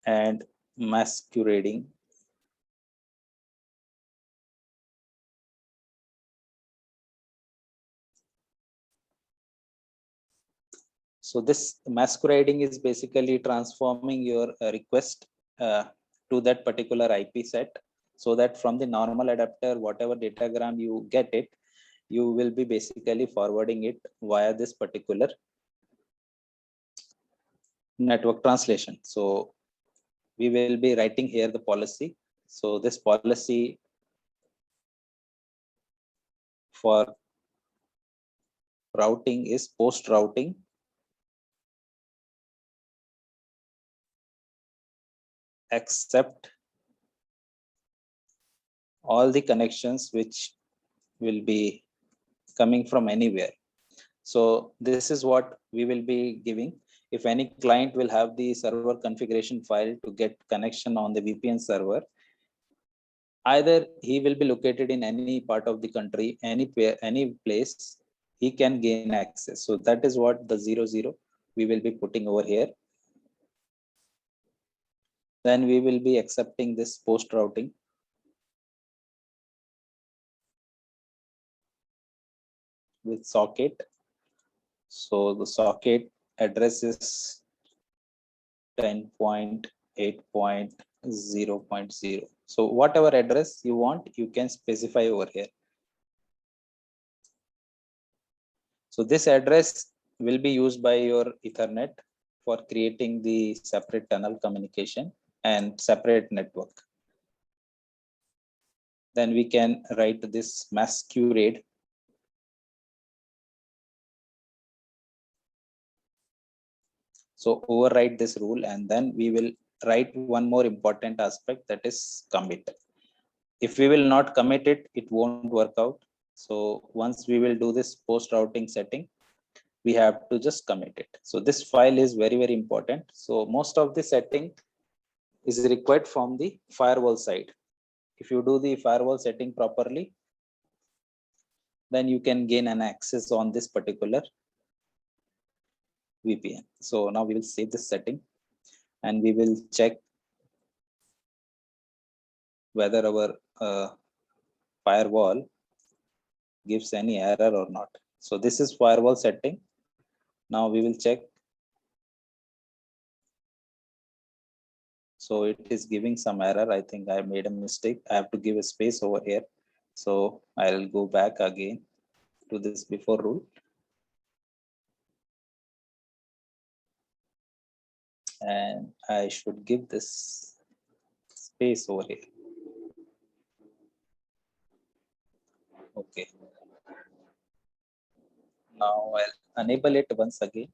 and masquerading. So this masquerading is basically transforming your request to that particular IP set, so that from the normal adapter, whatever datagram you get it, you will be basically forwarding it via this particular network translation. So we will be writing here the policy. So this policy for routing is post routing accept all the connections which will be coming from anywhere. So this is what we will be giving. If any client will have the server configuration file to get connection on the VPN server, either he will be located in any part of the country, any place, he can gain access. So that is what the 00 we will be putting over here. Then we will be accepting this post routing. With socket. So the socket address is 10.8.0.0. So whatever address you want, you can specify over here. So this address will be used by your Ethernet for creating the separate tunnel communication and separate network. Then we can write this masquerade. So override this rule, and then we will write one more important aspect, that is commit. If we will not commit it, it won't work out. So once we will do this post routing setting, we have to just commit it. So this file is very, very important. So most of the setting is required from the firewall side. If you do the firewall setting properly, then you can gain an access on this particular VPN. So now we will save this setting and we will check whether our firewall gives any error or not. So this is firewall setting. Now we will check. So it is giving some error. I think I made a mistake. I have to give a space over here. So I'll go back again to this before rule. And I should give this space over here. Okay. Now I'll enable it once again.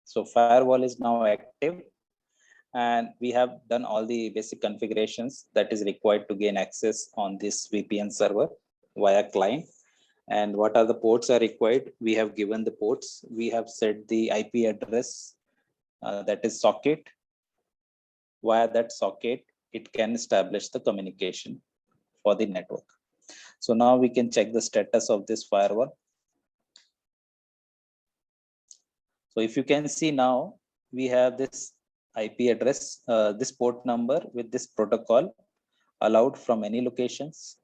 So firewall is now active. And we have done all the basic configurations that is required to gain access on this VPN server via client. And what are the ports are required? We have given the ports. We have set the IP address, that is socket. Via that socket, it can establish the communication for the network. So now we can check the status of this firewall. So if you can see now, we have this IP address, this port number with this protocol allowed from any locations.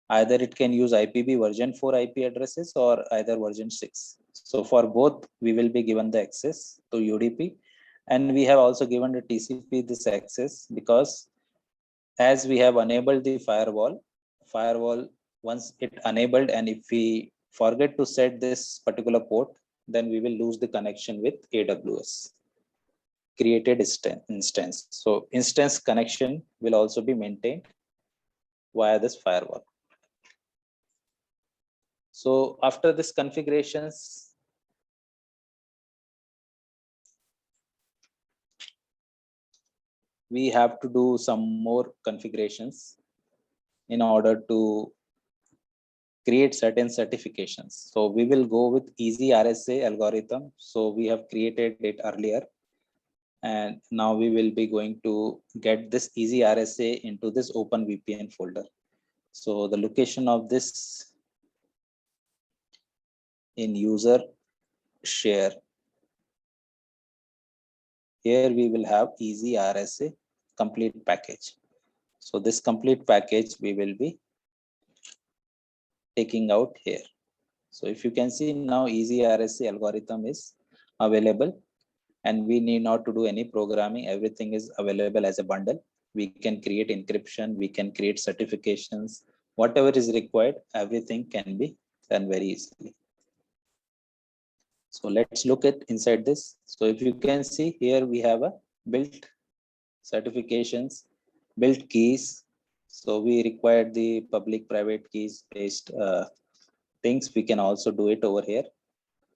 Either it can use IPv version 4 IP addresses or either version 6. So for both, we will be given the access to UDP. And we have also given the TCP this access because as we have enabled the firewall, once it enabled, and if we forget to set this particular port, then we will lose the connection with AWS created instance. So instance connection will also be maintained via this firewall. So after this configurations, we have to do some more configurations in order to create certain certifications. So we will go with easy RSA algorithm. So we have created it earlier. And now we will be going to get this easy RSA into this open VPN folder. So the location of this in user share. Here we will have easy RSA complete package. So this complete package we will be taking out here. So if you can see now, easy RSA algorithm is available and we need not to do any programming. Everything is available as a bundle. We can create encryption, we can create certifications, whatever is required, everything can be done very easily. So let's look at inside this. So if you can see here, we have a built certifications, built keys. So we require the public private keys based things. We can also do it over here,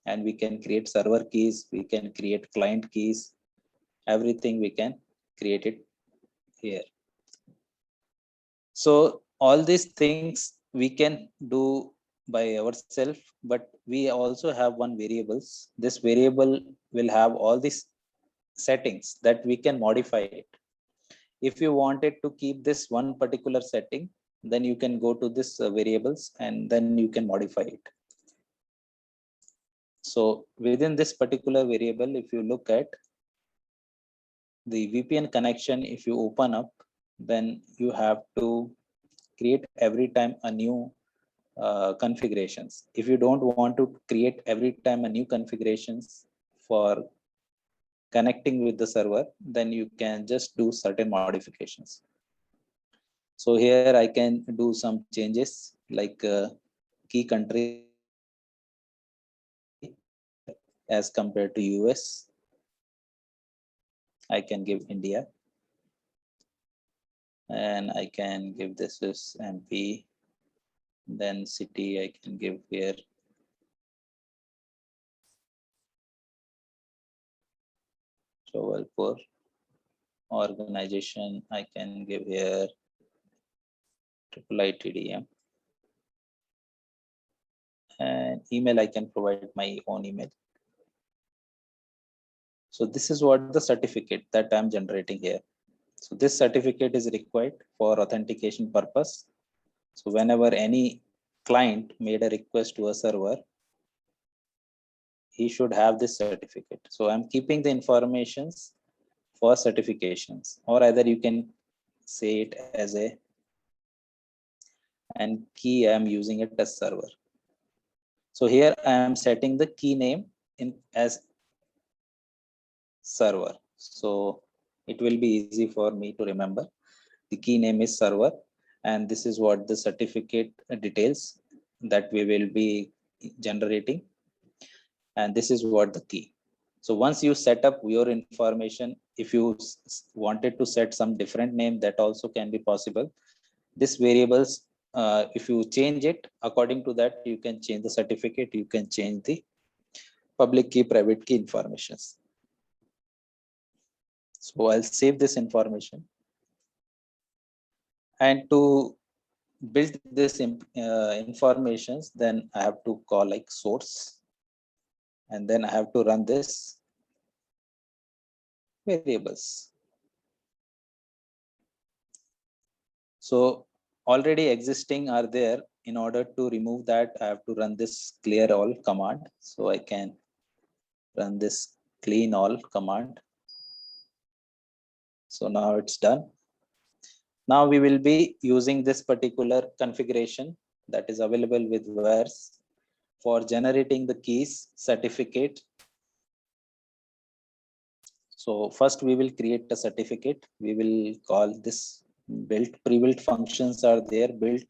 and we can create server keys. We can create client keys. Everything we can create it here. So all these things we can do by ourselves, but we also have one variables. This variable will have all these settings that we can modify it. If you wanted to keep this one particular setting, then you can go to this variables and then you can modify it. So within this particular variable, if you look at the VPN connection, if you open up, then you have to create every time a new configurations. If you don't want to create every time a new configurations for connecting with the server, then you can just do certain modifications. So here I can do some changes like key country as compared to US. I can give India, and I can give this is MP. Then city I can give here Jabalpur. Organization I can give here IIITDM. And email I can provide my own email. So this is what the certificate that I'm generating here. So this certificate is required for authentication purpose. So whenever any client made a request to a server, he should have this certificate. So I'm keeping the informations for certifications, or either you can say it as a, and key I'm using it as server. So here I am setting the key name in as server. So it will be easy for me to remember. The key name is server, and this is what the certificate details that we will be generating. And this is what the key. So once you set up your information, if you wanted to set some different name, that also can be possible. This variables, if you change it according to that, you can change the certificate, you can change the public key, private key informations. So I'll save this information. And to build this informations, then I have to call like source, and then I have to run this variables. So already existing are there. In order to remove that, I have to run this clear all command. So I can run this clean all command. So now it's done. Now we will be using this particular configuration that is available with VARs for generating the keys certificate. So first we will create a certificate. We will call this built, pre-built functions are there, built.ca.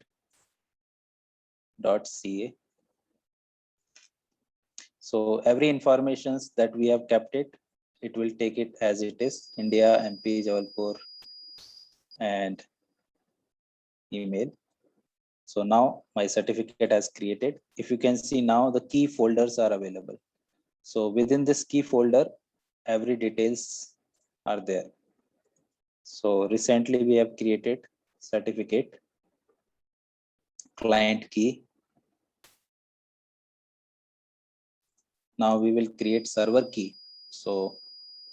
So every informations that we have kept it will take it as it is, India, MP, Jabalpur, and email. So now my certificate has created. If you can see now, the key folders are available. So within this key folder, every details are there. So recently we have created certificate, client key. Now we will create server key. So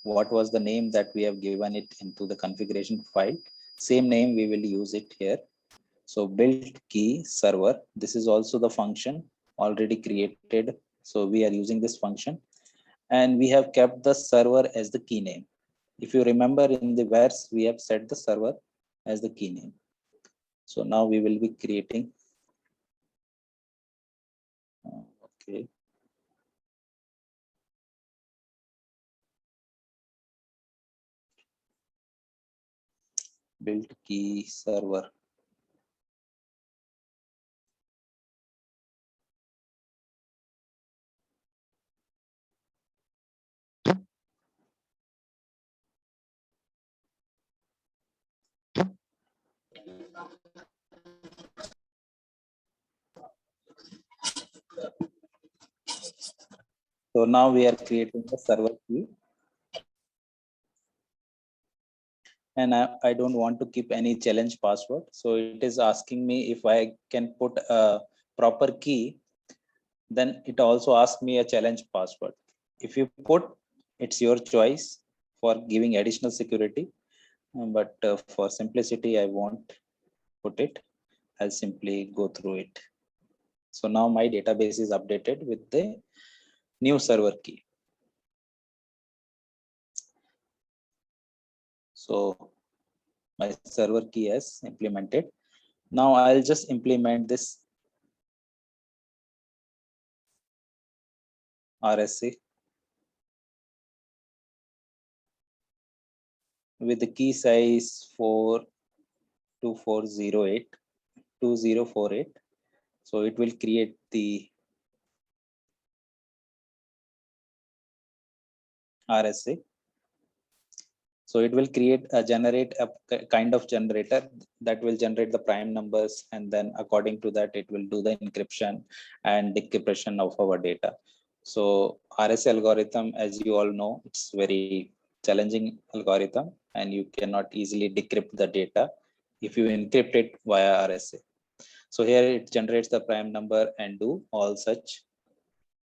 what was the name that we have given it into the configuration file? Same name we will use it here. So build key server. This is also the function already created. So we are using this function, and we have kept the server as the key name. If you remember in the VARs, we have set the server as the key name. So now we will be creating. Okay. Build key server. So now we are creating the server key. And I don't want to keep any challenge password. So it is asking me if I can put a proper key, then it also asks me a challenge password. If you put, it's your choice for giving additional security. But for simplicity, I won't put it. I'll simply go through it. So now my database is updated with the new server key. So my server key has implemented. Now I'll just implement this RSA with the key size 42408 So it will create the RSA. So it will generate a kind of generator that will generate the prime numbers, and then according to that, it will do the encryption and decryption of our data. So RSA algorithm, as you all know, it's very challenging algorithm, and you cannot easily decrypt the data if you encrypt it via RSA. So here it generates the prime number and do all such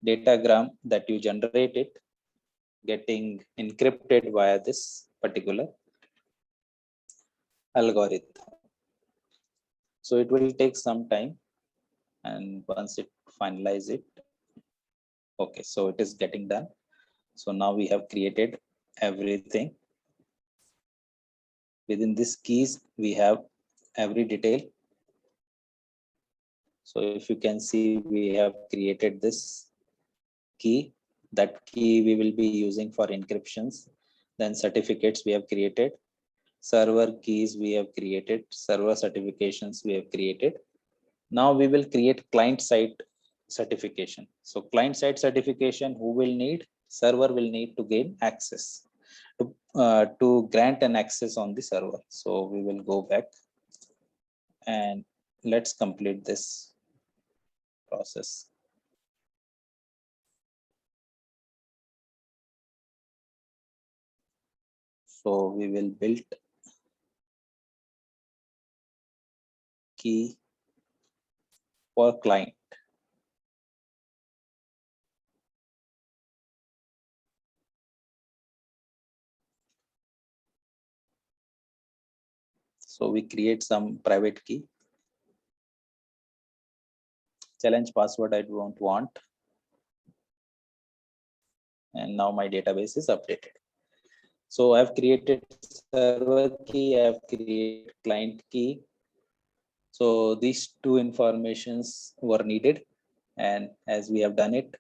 datagram that you generate it getting encrypted via this particular algorithm. So it will take some time, and once it finalize it, okay, so it is getting done. So now we have created everything. Within this keys, we have every detail. So if you can see, we have created this key. That key we will be using for encryptions. Then certificates we have created. Server keys we have created. Server certifications we have created. Now we will create client side certification. So client side certification, who will need? Server will need to gain access to grant an access on the server. So we will go back and let's complete this process. So we will build key for client. So we create some private key. Challenge password I don't want. And now my database is updated. So I've created server key, I've created client key. So these two informations were needed, and as we have done it,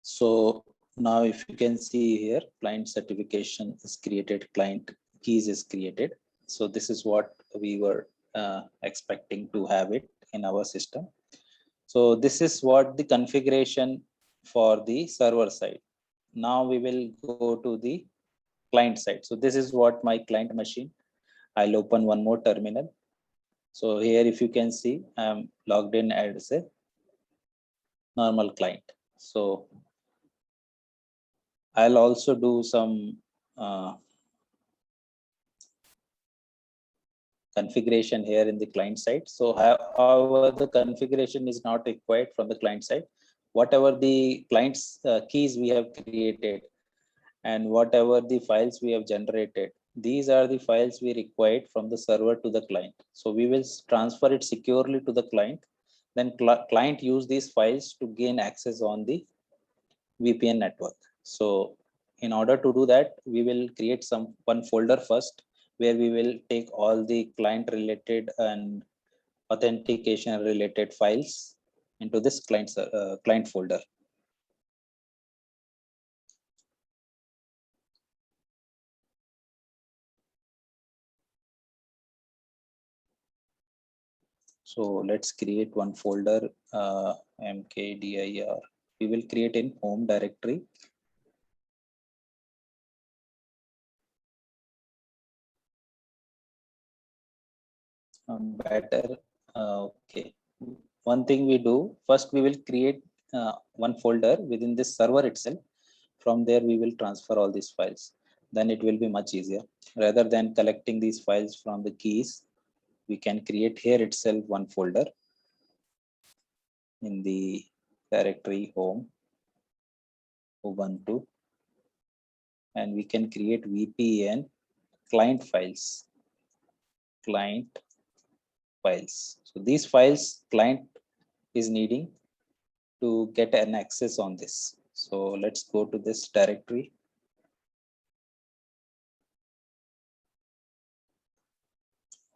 so now if you can see here, client certification is created, client keys is created. So this is what we were expecting to have it in our system. So this is what the configuration for the server side. Now we will go to the client side. So this is what my client machine. I'll open one more terminal. So here, if you can see, I'm logged in as a normal client. So I'll also do some configuration here in the client side. So however, the configuration is not required from the client side. Whatever the client's keys we have created and whatever the files we have generated, these are the files we required from the server to the client. So we will transfer it securely to the client. Then client use these files to gain access on the VPN network. So in order to do that, we will create one folder first, where we will take all the client related and authentication related files into this client folder. So let's create one folder, mkdir. We will create in home directory. Better. Okay. One thing we do first, we will create one folder within this server itself. From there, we will transfer all these files. Then it will be much easier. Rather than collecting these files from the keys, we can create here itself one folder in the directory home Ubuntu, and we can create VPN client files. So these files client is needing to get an access on this. So let's go to this directory.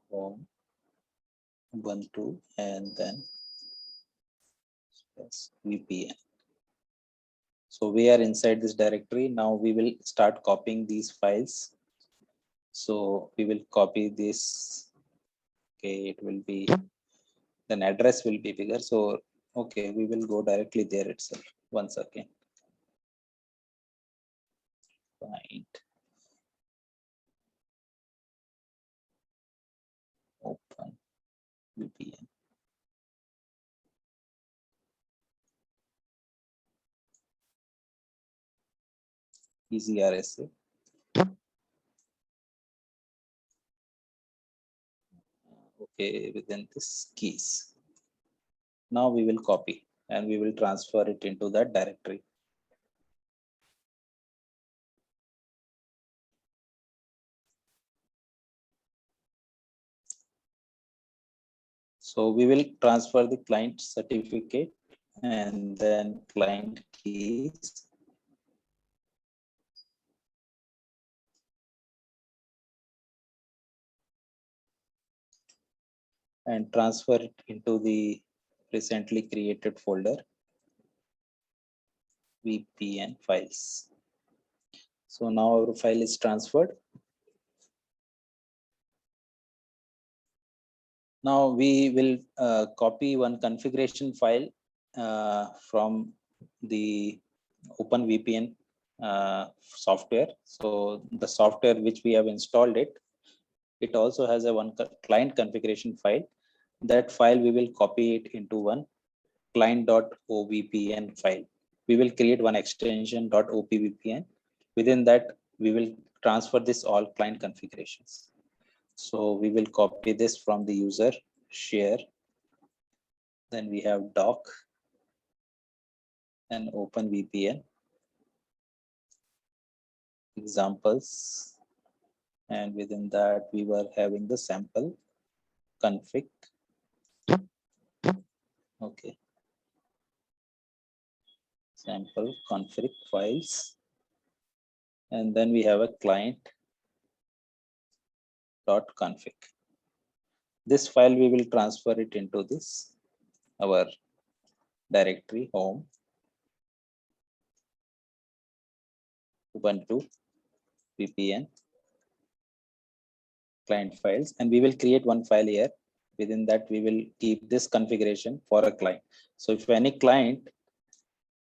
Home Ubuntu, and then VPN. So we are inside this directory. Now we will start copying these files. So we will copy this. Okay, it will be, then address will be bigger. So okay, we will go directly there itself. Once again, find, open VPN. Easy RSA. Okay, within this keys. Now we will copy and we will transfer it into that directory. So we will transfer the client certificate and then client keys. And transfer it into the recently created folder, VPN files. So now our file is transferred. Now we will copy one configuration file from the OpenVPN software. So the software which we have installed it also has a one client configuration file. That file we will copy it into one client.ovpn file. We will create one extension .opvpn. Within that, we will transfer this all client configurations. So we will copy this from the user, share. Then we have doc and open VPN examples. And within that, we were having the sample config. Okay. Sample config files. And then we have a client.config. This file we will transfer it into this our directory home Ubuntu VPN client files, and we will create one file here. Within that, we will keep this configuration for a client. So if any client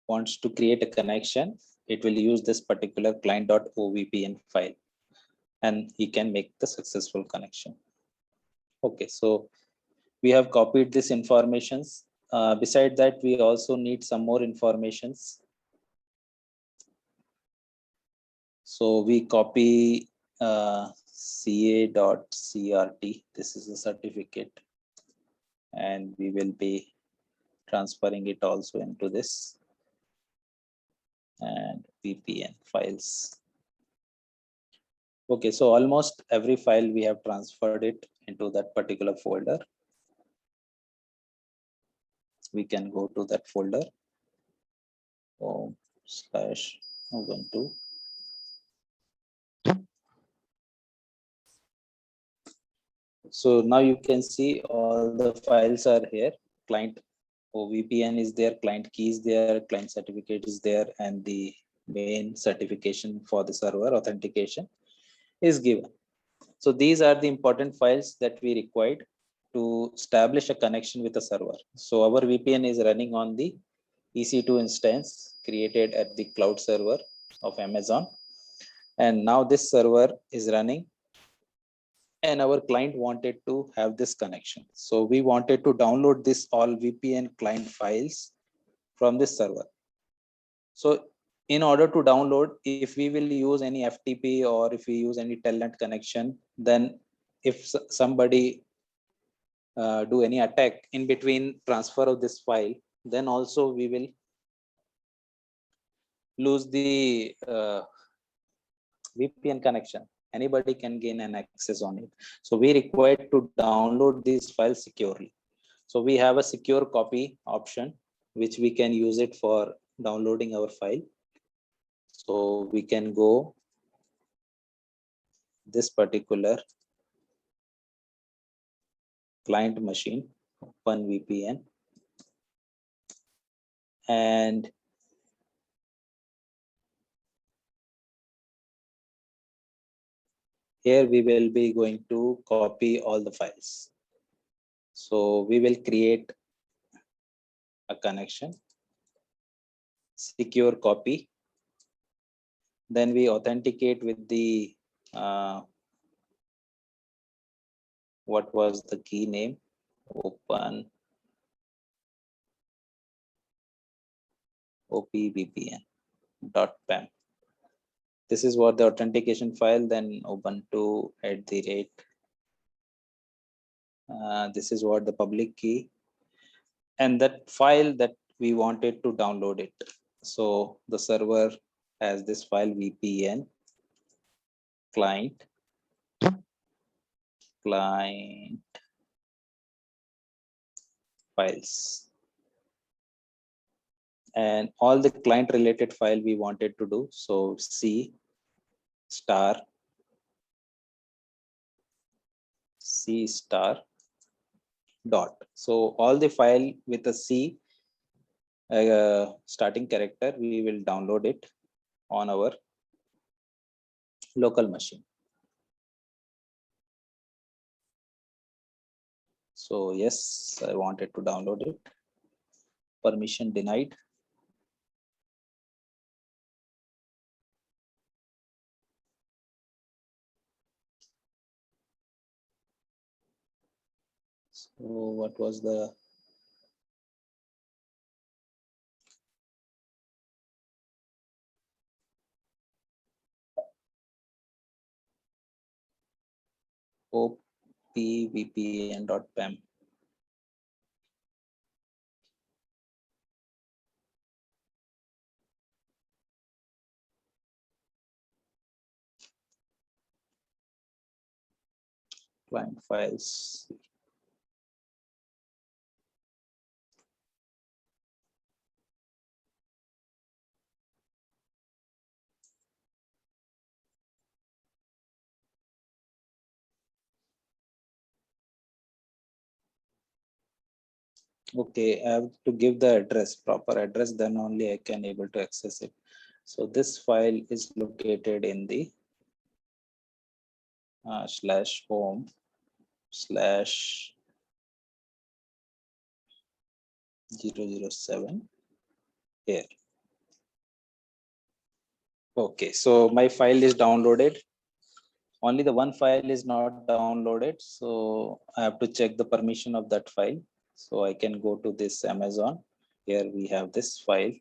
wants to create a connection, it will use this particular client.ovpn file and he can make the successful connection. Okay, so we have copied this informations. Beside that, we also need some more informations. So we copy ca.crt. This is a certificate, and we will be transferring it also into this and VPN files. Okay, so almost every file we have transferred it into that particular folder. We can go to that folder home/Ubuntu. So now you can see all the files are here. Client OVPN is there, client key is there, client certificate is there, and the main certification for the server authentication is given. So these are the important files that we required to establish a connection with the server. So our VPN is running on the EC2 instance created at the cloud server of Amazon. And now this server is running and our client wanted to have this connection. So we wanted to download this all VPN client files from this server. So in order to download, if we will use any FTP or if we use any telnet connection, then if somebody do any attack in between transfer of this file, then also we will lose the VPN connection. Anybody can gain an access on it. So we require to download these files securely. So we have a secure copy option, which we can use it for downloading our file. So we can go this particular client machine, open VPN, and here we will be going to copy all the files. So we will create a connection, secure copy. Then we authenticate with the what was the key name? Open opvpn.pem. This is what the authentication file, then Ubuntu @ this is what the public key, and that file that we wanted to download it. So the server has this file VPN client files, and all the client related file we wanted to do. So C star dot. So all the file with a C starting character, we will download it on our local machine. So yes, I wanted to download it. Permission denied. So what was the opvpn.pem? Client files. Okay, I have to give the address, proper address, then only I can able to access it. So this file is located in the /home/ /007 here. Okay, so my file is downloaded. Only the one file is not downloaded, so I have to check the permission of that file. So I can go to this Amazon. Here we have this file.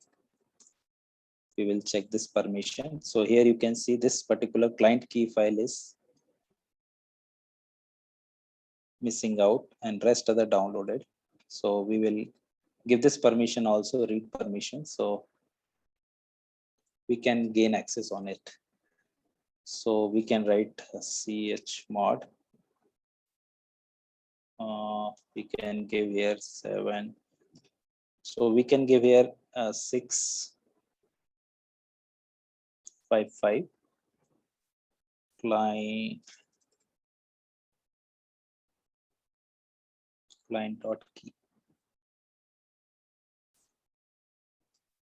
We will check this permission. So here you can see this particular client key file is missing out and rest are the downloaded. So we will give this permission also, read permission, so we can gain access on it. So we can write chmod. We can give here 7. So we can give here 655 client.key.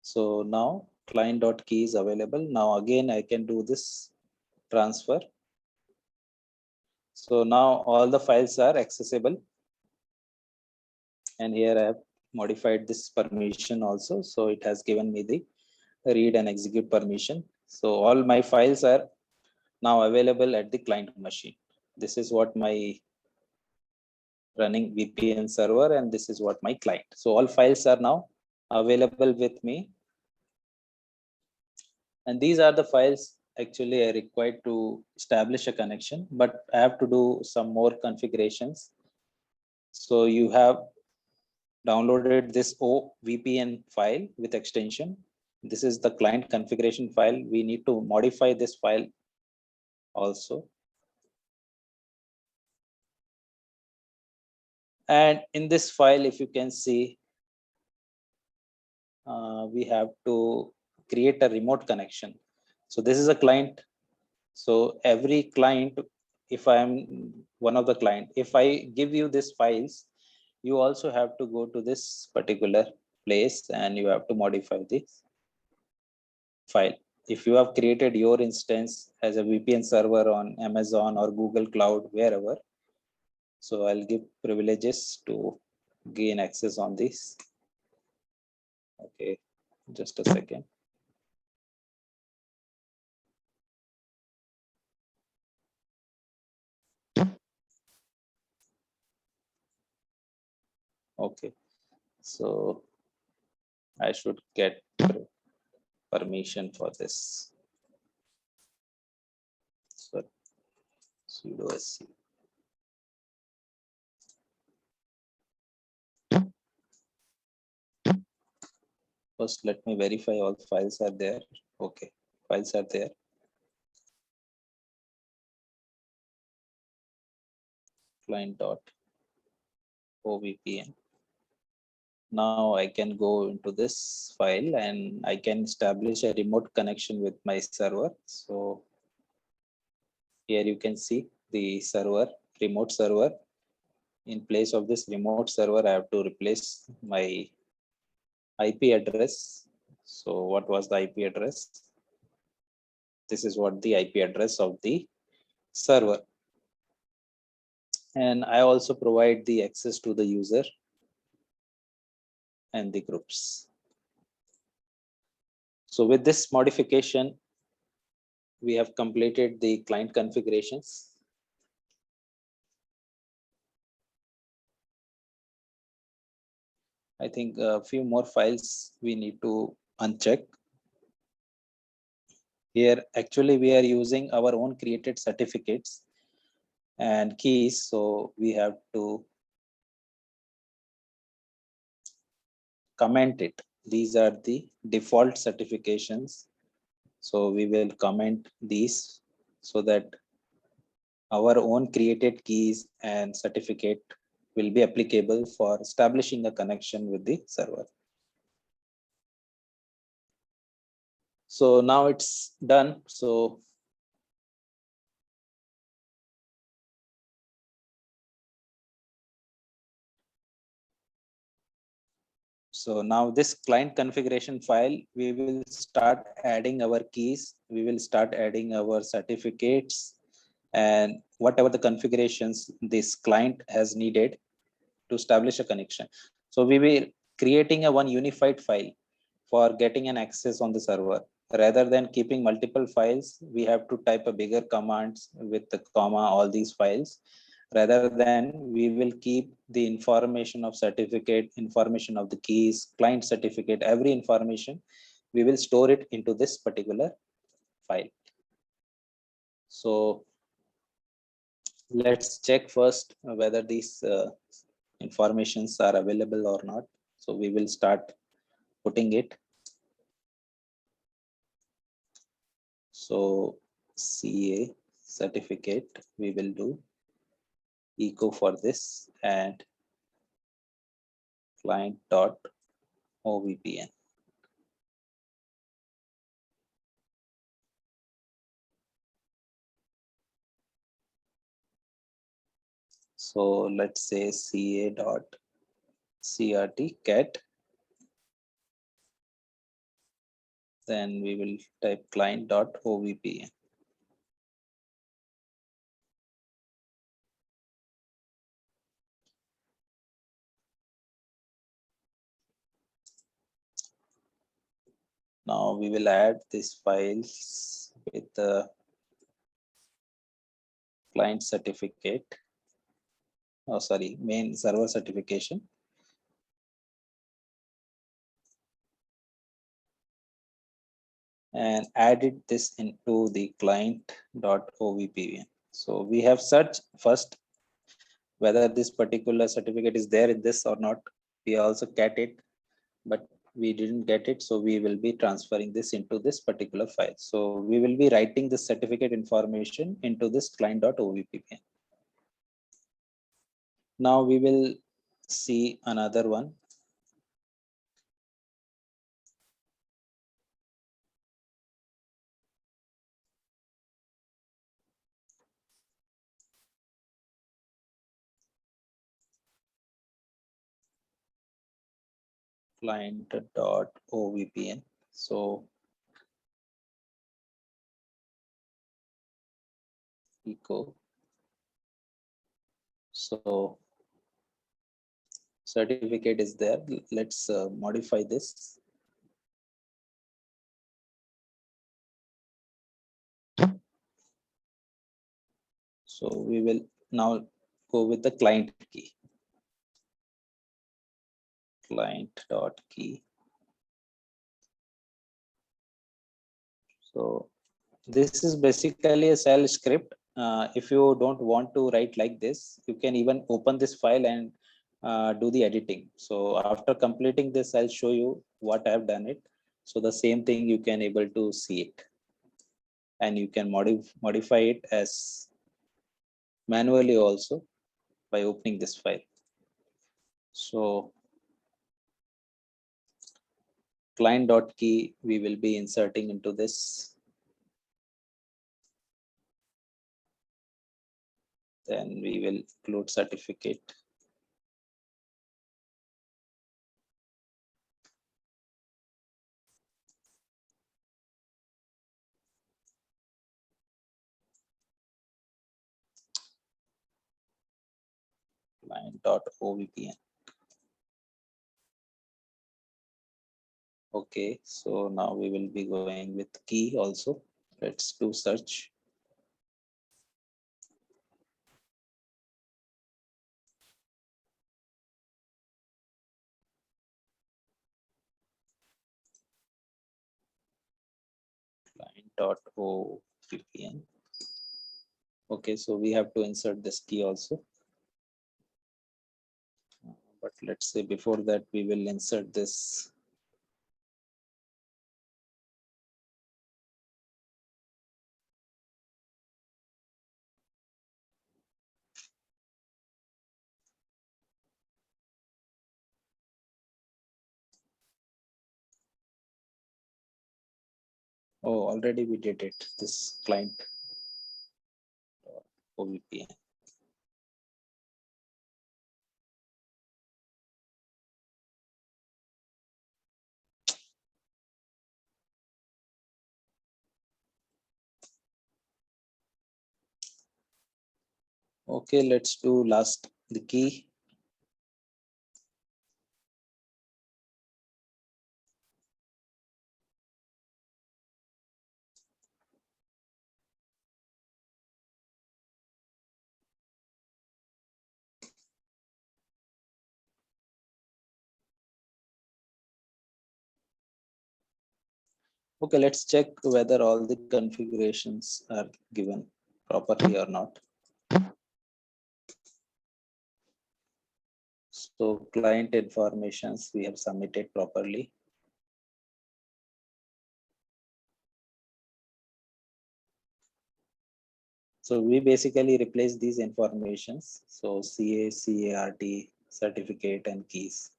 So now client.key is available. Now again I can do this transfer. So now all the files are accessible. And here I have modified this permission also. So it has given me the read and execute permission. So all my files are now available at the client machine. This is what my running VPN server, and this is what my client. So all files are now available with me. And these are the files actually I required to establish a connection, but I have to do some more configurations. So you have downloaded this OVPN file with extension. This is the client configuration file. We need to modify this file also. And in this file, if you can see, we have to create a remote connection. So this is a client. So every client, if I am one of the client, if I give you these files, you also have to go to this particular place and you have to modify this file. If you have created your instance as a VPN server on Amazon or Google Cloud, wherever, so I'll give privileges to gain access on this. Okay, just a second. Okay, so I should get permission for this. So sudo sc. First, let me verify all files are there. Okay, files are there. Client.ovpn. Now I can go into this file and I can establish a remote connection with my server. So here you can see the server, remote server. In place of this remote server, I have to replace my IP address. So what was the IP address? This is what the IP address of the server. And I also provide the access to the user and the groups. So with this modification, we have completed the client configurations. I think a few more files we need to uncheck. Here, actually, we are using our own created certificates and keys. So we have to comment it. These are the default certifications. So we will comment these so that our own created keys and certificate will be applicable for establishing a connection with the server. So now it's done. So now this client configuration file, we will start adding our keys. We will start adding our certificates and whatever the configurations this client has needed to establish a connection. So we will creating a one unified file for getting an access on the server. Rather than keeping multiple files, we have to type a bigger commands with the comma, all these files. Rather than we will keep the information of certificate, information of the keys, client certificate, every information, we will store it into this particular file. So let's check first whether these informations are available or not. So we will start putting it. So CA certificate, we will do echo for this and client.ovpn. So let's say ca.crt cat. Then we will type client.ovpn. Now we will add these files with the client certificate. Oh, sorry, main server certification. And added this into the client.ovpn. So we have searched first whether this particular certificate is there in this or not. We also get it, but we didn't get it. So we will be transferring this into this particular file. So we will be writing the certificate information into this client.ovpn. Now we will see another one. Client.ovpn. So echo. So certificate is there. Let's modify this. So we will now go with the client key. Client.key. So this is basically a shell script. If you don't want to write like this, you can even open this file and do the editing. So after completing this, I'll show you what I've done it. So the same thing you can able to see it, and you can modify it as manually also by opening this file. So client.key we will be inserting into this. Then we will include certificate. Client.ovpn. Okay, so now we will be going with key also. Let's do search. client.o VPN. Okay, so we have to insert this key also. But let's say before that, we will insert this. Oh, already we did it. This client OVPN. Okay, let's do last the key. Okay, let's check whether all the configurations are given properly or not. So client informations we have submitted properly. So we basically replace these informations. So CA, CART, certificate and keys.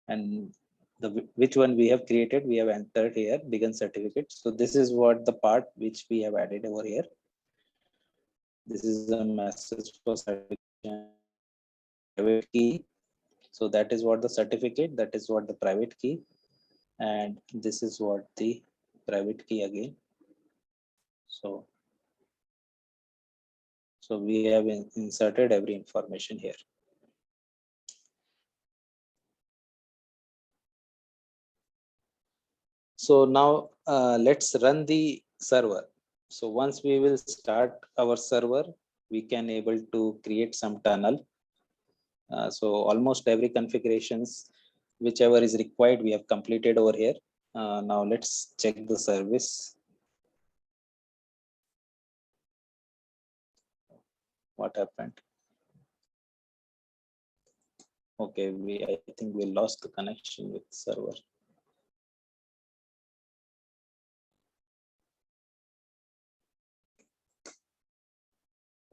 And which one we have created, we have entered here, begin certificate. So this is what the part which we have added over here. This is a message for certification private key. So that is what the certificate, that is what the private key. And this is what the private key again. So we have inserted every information here. So now let's run the server. So once we will start our server, we can able to create some tunnel. So almost every configurations, whichever is required, we have completed over here. Now let's check the service. What happened? Okay, I think we lost the connection with server.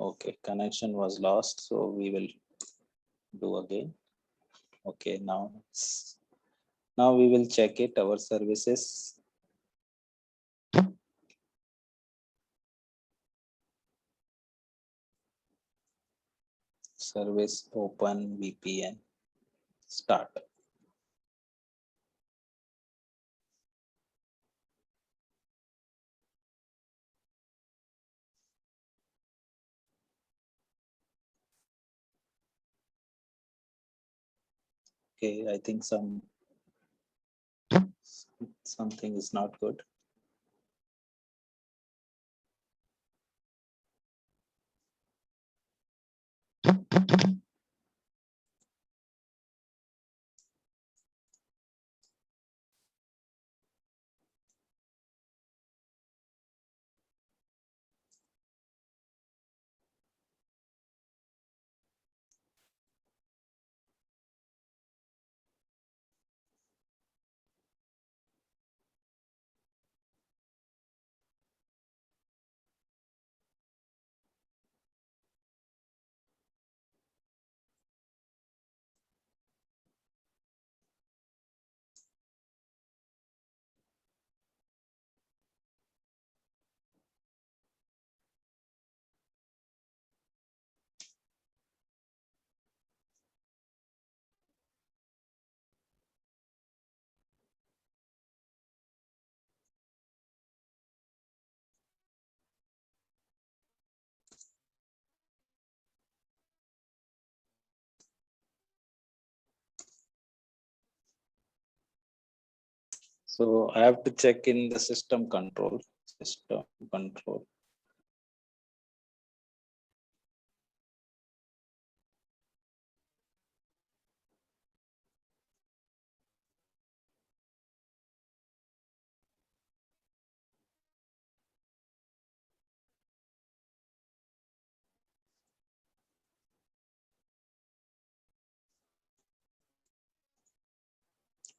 Okay, connection was lost, so we will do again. Okay, now we will check it, our services. Service open VPN start. Okay, I think something is not good. So I have to check in the system control.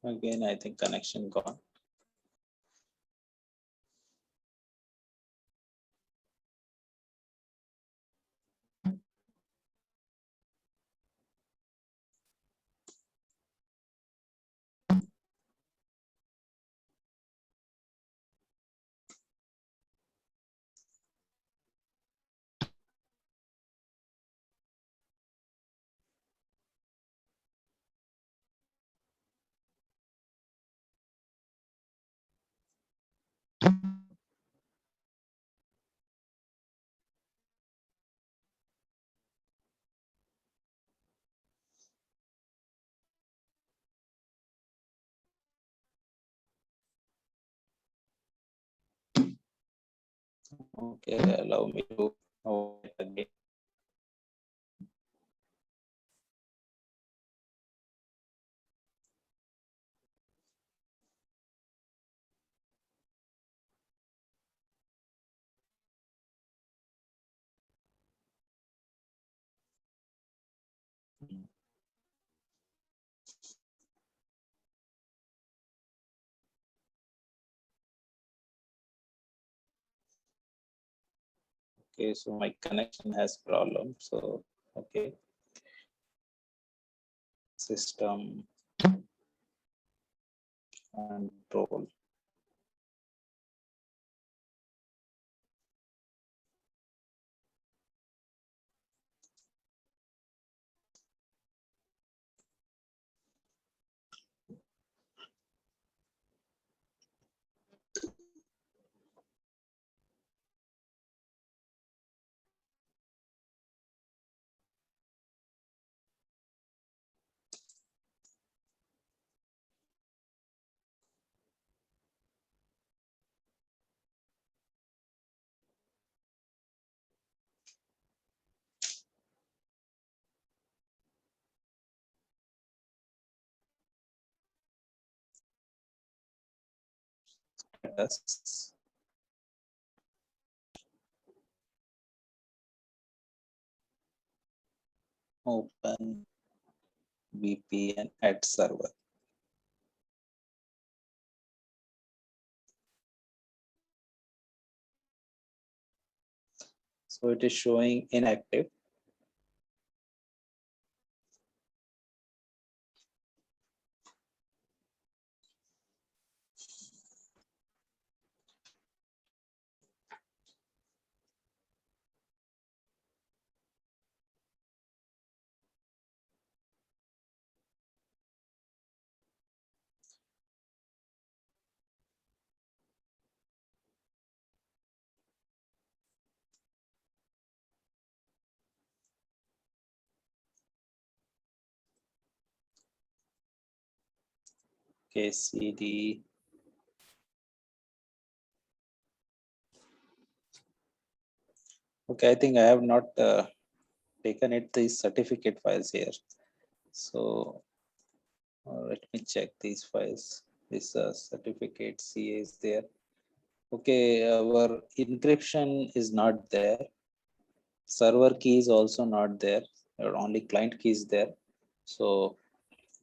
Again, I think connection gone. Okay, allow me to open it again. Okay, so my connection has problem. So, okay, system control. Status. Open VPN at server. So it is showing inactive. Okay, CD. Okay, I think I have not taken it these certificate files here. So let me check these files. This certificate CA is there. Okay, our encryption is not there. Server key is also not there. Only client key is there. So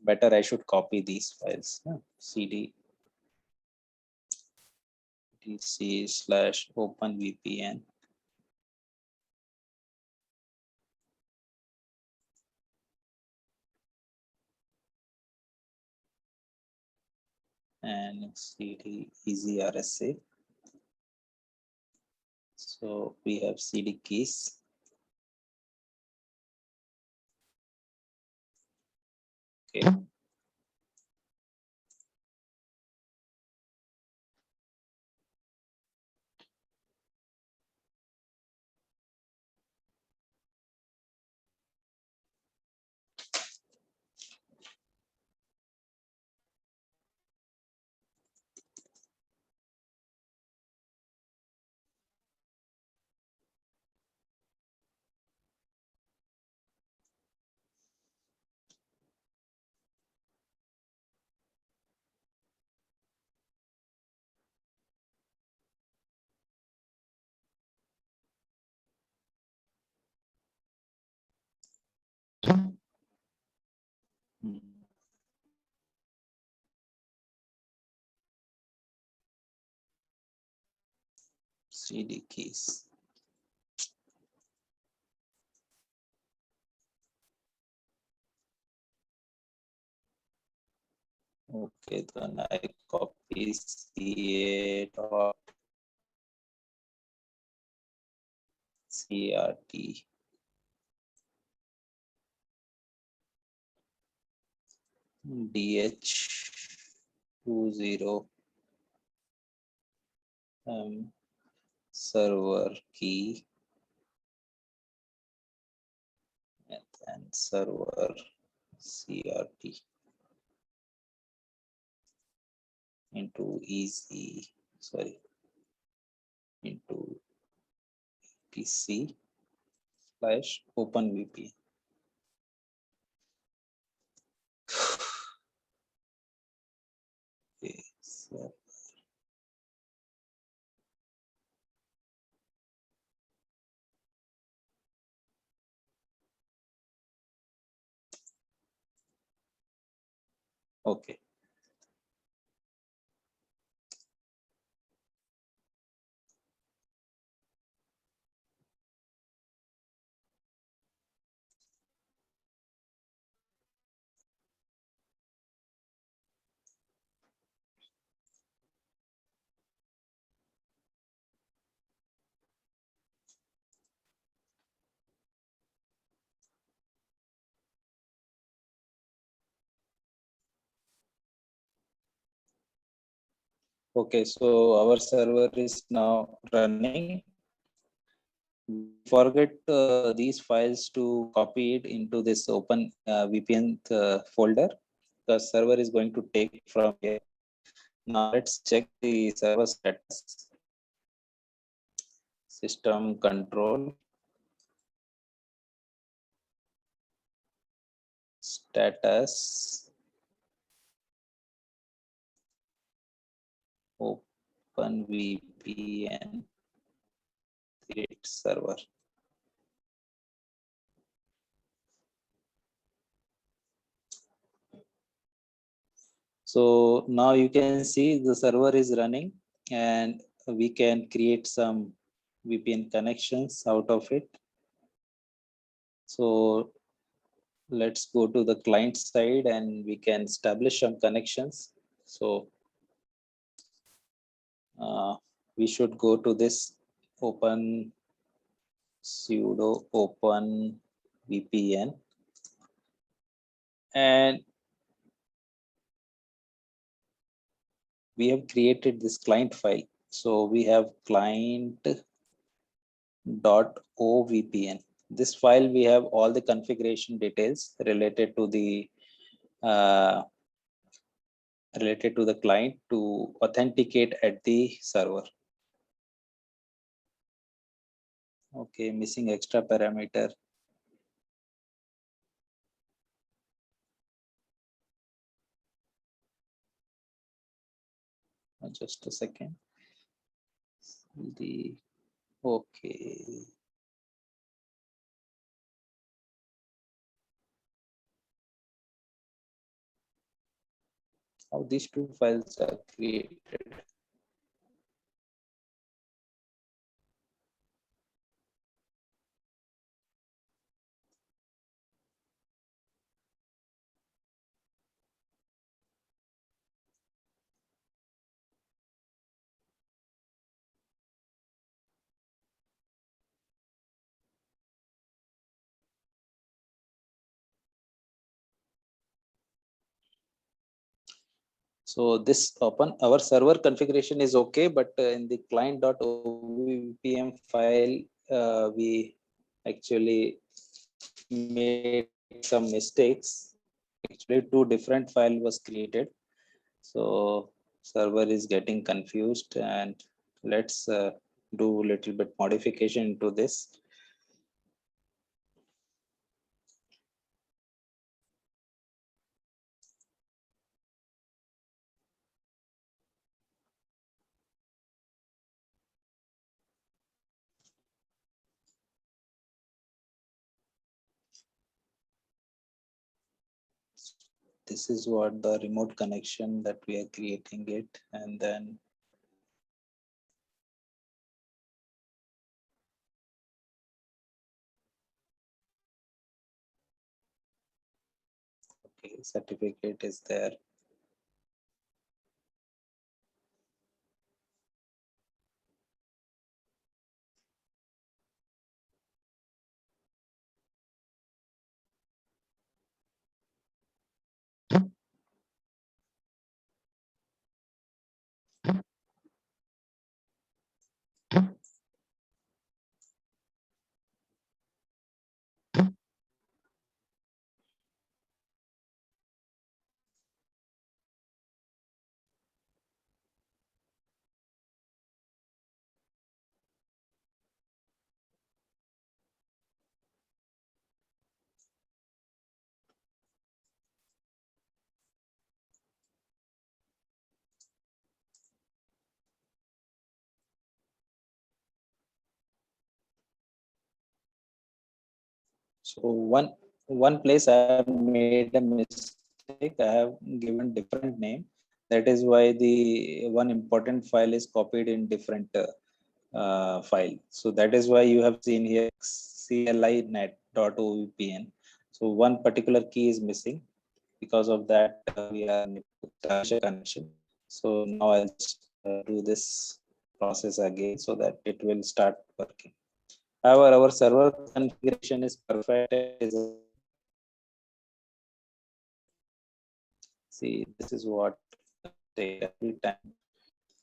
better I should copy these files. CD dc/openvpn. And CD easy RSA. So we have CD keys. Okay. CD keys. Okay, then I copy CA dot CRT. DH20 server key and then server CRT into easy, sorry, into PC slash open VPN. Okay, so okay. Okay, so our server is now running. Forget these files to copy it into this open VPN folder. The server is going to take from here. Now let's check the server status. System control, status, open VPN, create server. So now you can see the server is running and we can create some VPN connections out of it. So let's go to the client side and we can establish some connections. So we should go to this open sudo open VPN and we have created this client file. So we have client.ovpn. This file we have all the configuration details related to the client to authenticate at the server. Okay, missing extra parameter. Just a second. Okay. How these two files are created. So this open our server configuration is okay, but in the client.ovpm file, we actually made some mistakes. Actually, two different file was created. So server is getting confused, and let's do a little bit modification into this. This is what the remote connection that we are creating it, and then certificate is there. So one place I have made a mistake. I have given different name. That is why the one important file is copied in different file. So that is why you have seen here clinet.ovpn. So one particular key is missing. Because of that, we are unable to establish a connection. So now I'll just do this process again so that it will start working. However, our server configuration is perfect. See, this is what every time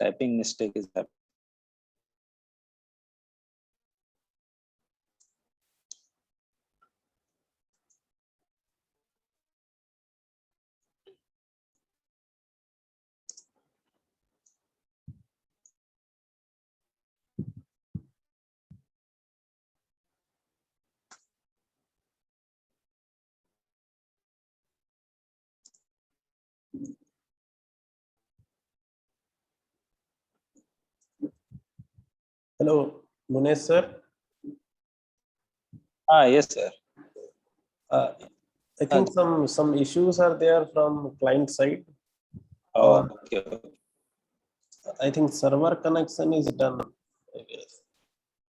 typing mistake is happening. Hello, Munesh sir. Yes, sir. Uh, I think some issues are there from client side. Or Okay. I think server connection is done. I guess.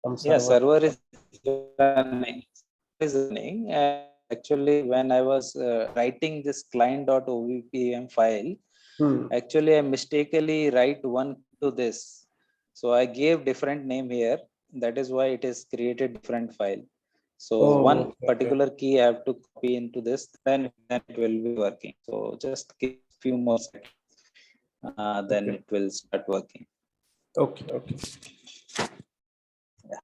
From Yeah, server. server is running. Actually, when I was writing this client.ovpm file, actually I mistakenly write one to this. So I gave different name here. That is why it is created different file. So one particular key I have to copy into this, then it will be working. So just give few more seconds, then it will start working. Okay, okay. Yeah.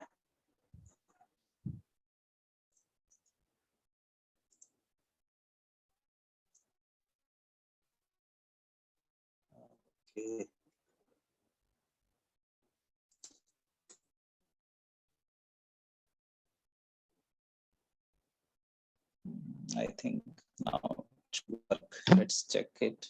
Okay. I think now it should work. Let's check it.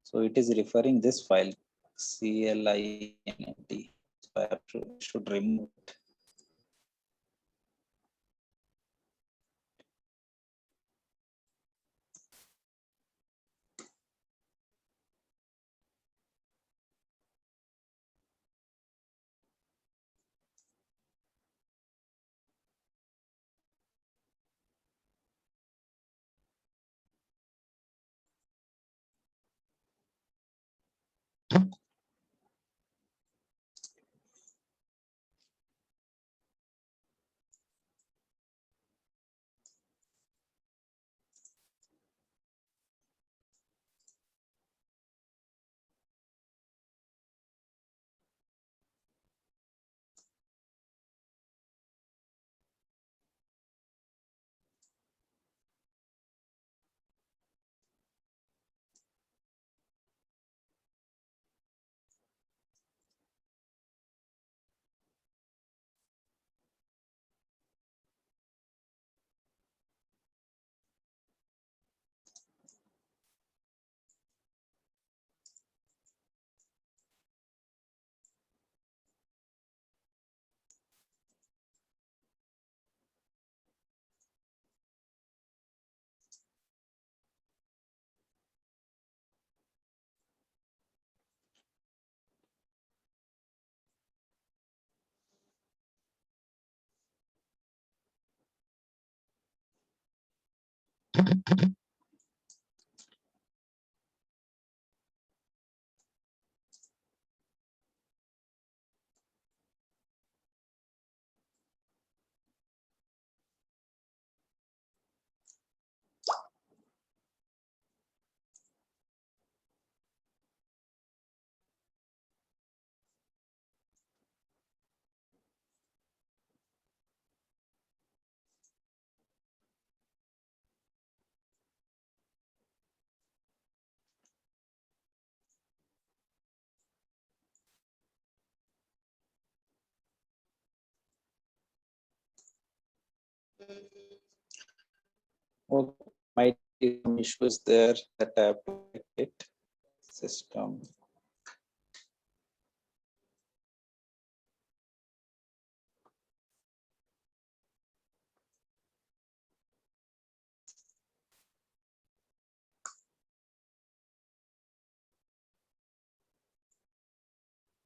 So it is referring this file CLINT. So I have to should remove it. Okay, might be some issues there that I have to check it. System.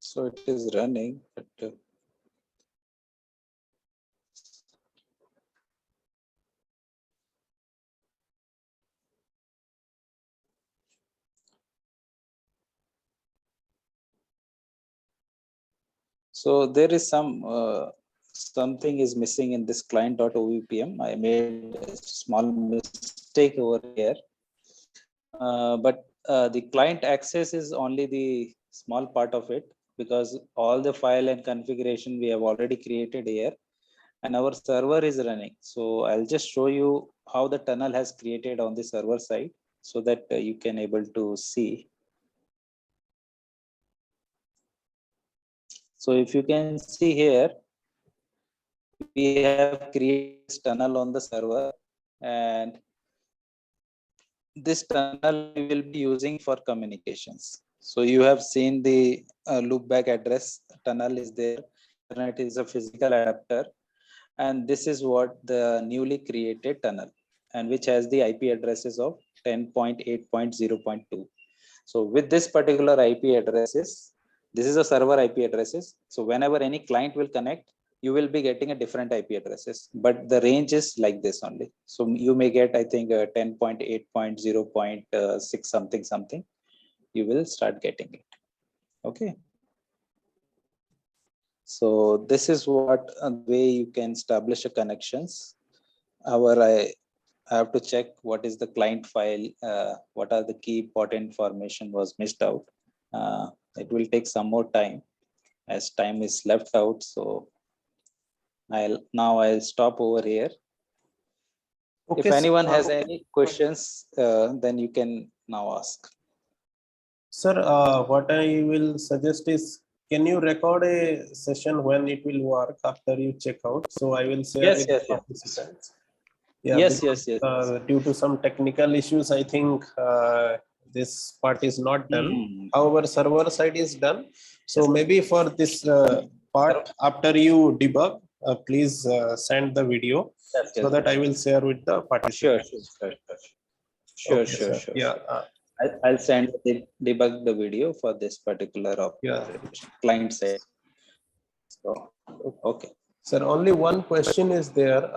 So it is running, but so there is something is missing in this client.ovpm. I made a small mistake over here. But the client access is only the small part of it, because all the file and configuration we have already created here, and our server is running. So I'll just show you how the tunnel has created on the server side, so that you can able to see. So if you can see here, we have created this tunnel on the server, and this tunnel we will be using for communications. So you have seen the loopback address tunnel is there. Ethernet is a physical adapter, and this is what the newly created tunnel, and which has the IP addresses of 10.8.0.2. So with this particular IP addresses, this is a server IP addresses. So whenever any client will connect, you will be getting a different IP addresses, but the range is like this only. So you may get, I think, 10.8.0.6 something. You will start getting it. Okay. So this is what way you can establish a connections. However, I have to check what is the client file, what are the key important information was missed out. It will take some more time as time is left out. So I'll stop over here. Okay, If anyone sir. has any questions, then you can now ask. Sir, what I will suggest is, can you record a session when it will work after you check out? So I will share Yes, with yes, the yes. participants. Yeah, Yes, because, yes, yes. due to some technical issues, I think this part is not done. Hmm. However, server side is done. So Yes. maybe for this part, after you debug, please send the video Yes, so yes. that I will share with the Sure, participants. sure. Okay, sir. Yeah, I'll send the debug the video for this particular yeah. client side. So, okay. Sir, only one question is there.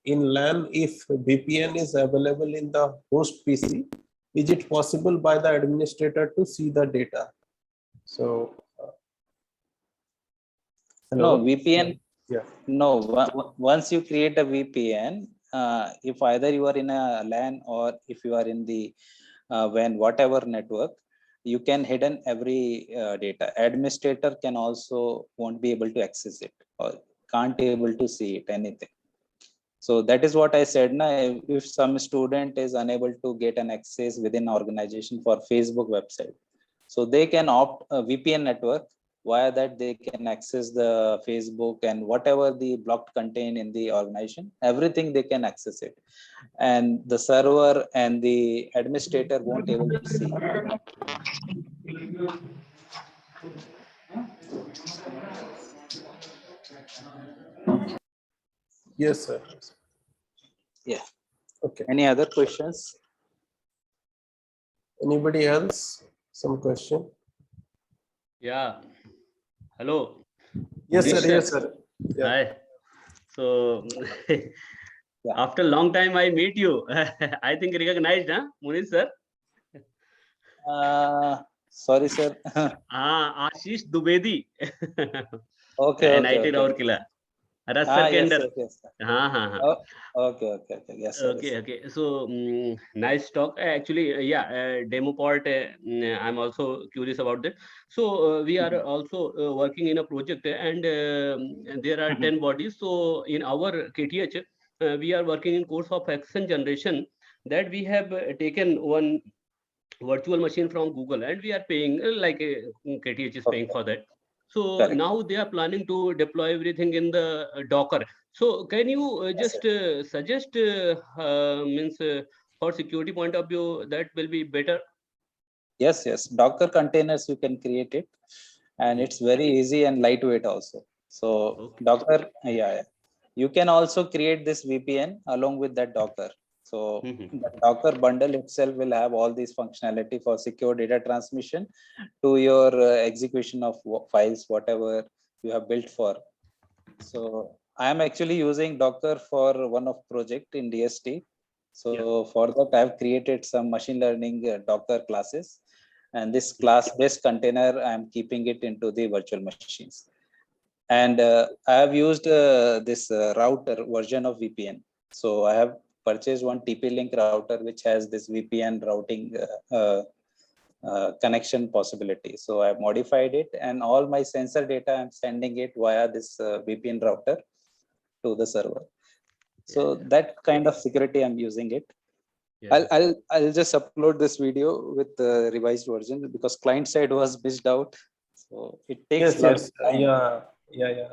In LAN, if VPN is available in the host PC, is it possible by the administrator to see the data? So, No, hello? VPN. Yeah. No, once you create a VPN, if either you are in a LAN or if you are in the WAN, whatever network, you can hidden every data. Administrator can also won't be able to access it or can't able to see it, anything. So that is what I said. Now, if some student is unable to get an access within organization for Facebook website, so they can opt a VPN network. Via that, they can access the Facebook and whatever the blocked content in the organization, everything they can access it. And the server and the administrator won't able to see. Yes, sir. Yeah. Okay. Any other questions? Anybody else? Some question? Yeah. Hello. Yes, sir. Yes, Yes, sir. sir. Yeah. Hi. So After long time I meet you. I think recognized, huh, Munish sir? Sorry, sir. Ashish Dubedi. Okay, okay, NIT okay. Rourkela. रस sir के Yes, under. yes, yes, sir. हाँ हाँ हाँ. Oh, okay, okay, okay. Yes, sir. Okay, Yes, sir. okay. So nice talk. Actually, yeah, demo part. I'm also curious about that. So we are also working in a project, and there are 10 bodies. So in our KTH, we are working in course of action generation. That we have taken one virtual machine from Google, and we are paying like KTH is paying Okay, for that. So correct. now they are planning to deploy everything in the Docker. So can you Yes, just sir. suggest means for security point of view that will be better? Yes, yes. Docker containers you can create it, and it's very easy and lightweight also. So Okay. Docker, yeah. You can also create this VPN along with that Docker. So the Docker bundle itself will have all these functionality for secure data transmission to your execution of files, whatever you have built for. So I am actually using Docker for one of project in DST. So for that, I've created some machine learning Docker classes, and this class-based container, I'm keeping it into the virtual machines. And I have used this router version of VPN. So I have purchased one TP-Link router which has this VPN routing connection possibility. So I modified it, and all my sensor data I'm sending it via this VPN router to the server. So that kind of security I'm using it. Yeah. I'll just upload this video with the revised version because client side was missed out. So it takes Yes, a lot yes, of time. yeah.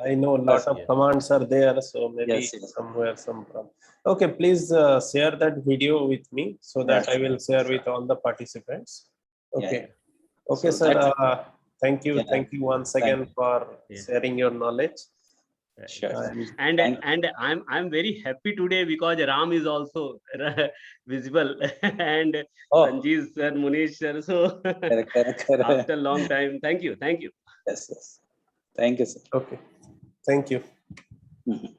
I know a lot Yes, of yes. commands are there, so maybe Yes, yes. somewhere some problem. Okay, please share that video with me so that Yes, I will share yes. with all the participants. Yeah, Okay, yeah. okay, So sir. that's Thank you, yeah. thank you once Thank again you. for Yeah. sharing your knowledge. Right. Sure. And And I'm very happy today because Ram is also visible and Oh, Sanjeev sir, Munish sir. So correct. after long time, thank you. Yes, yes. Thank you, sir. okay, thank you. Mhm.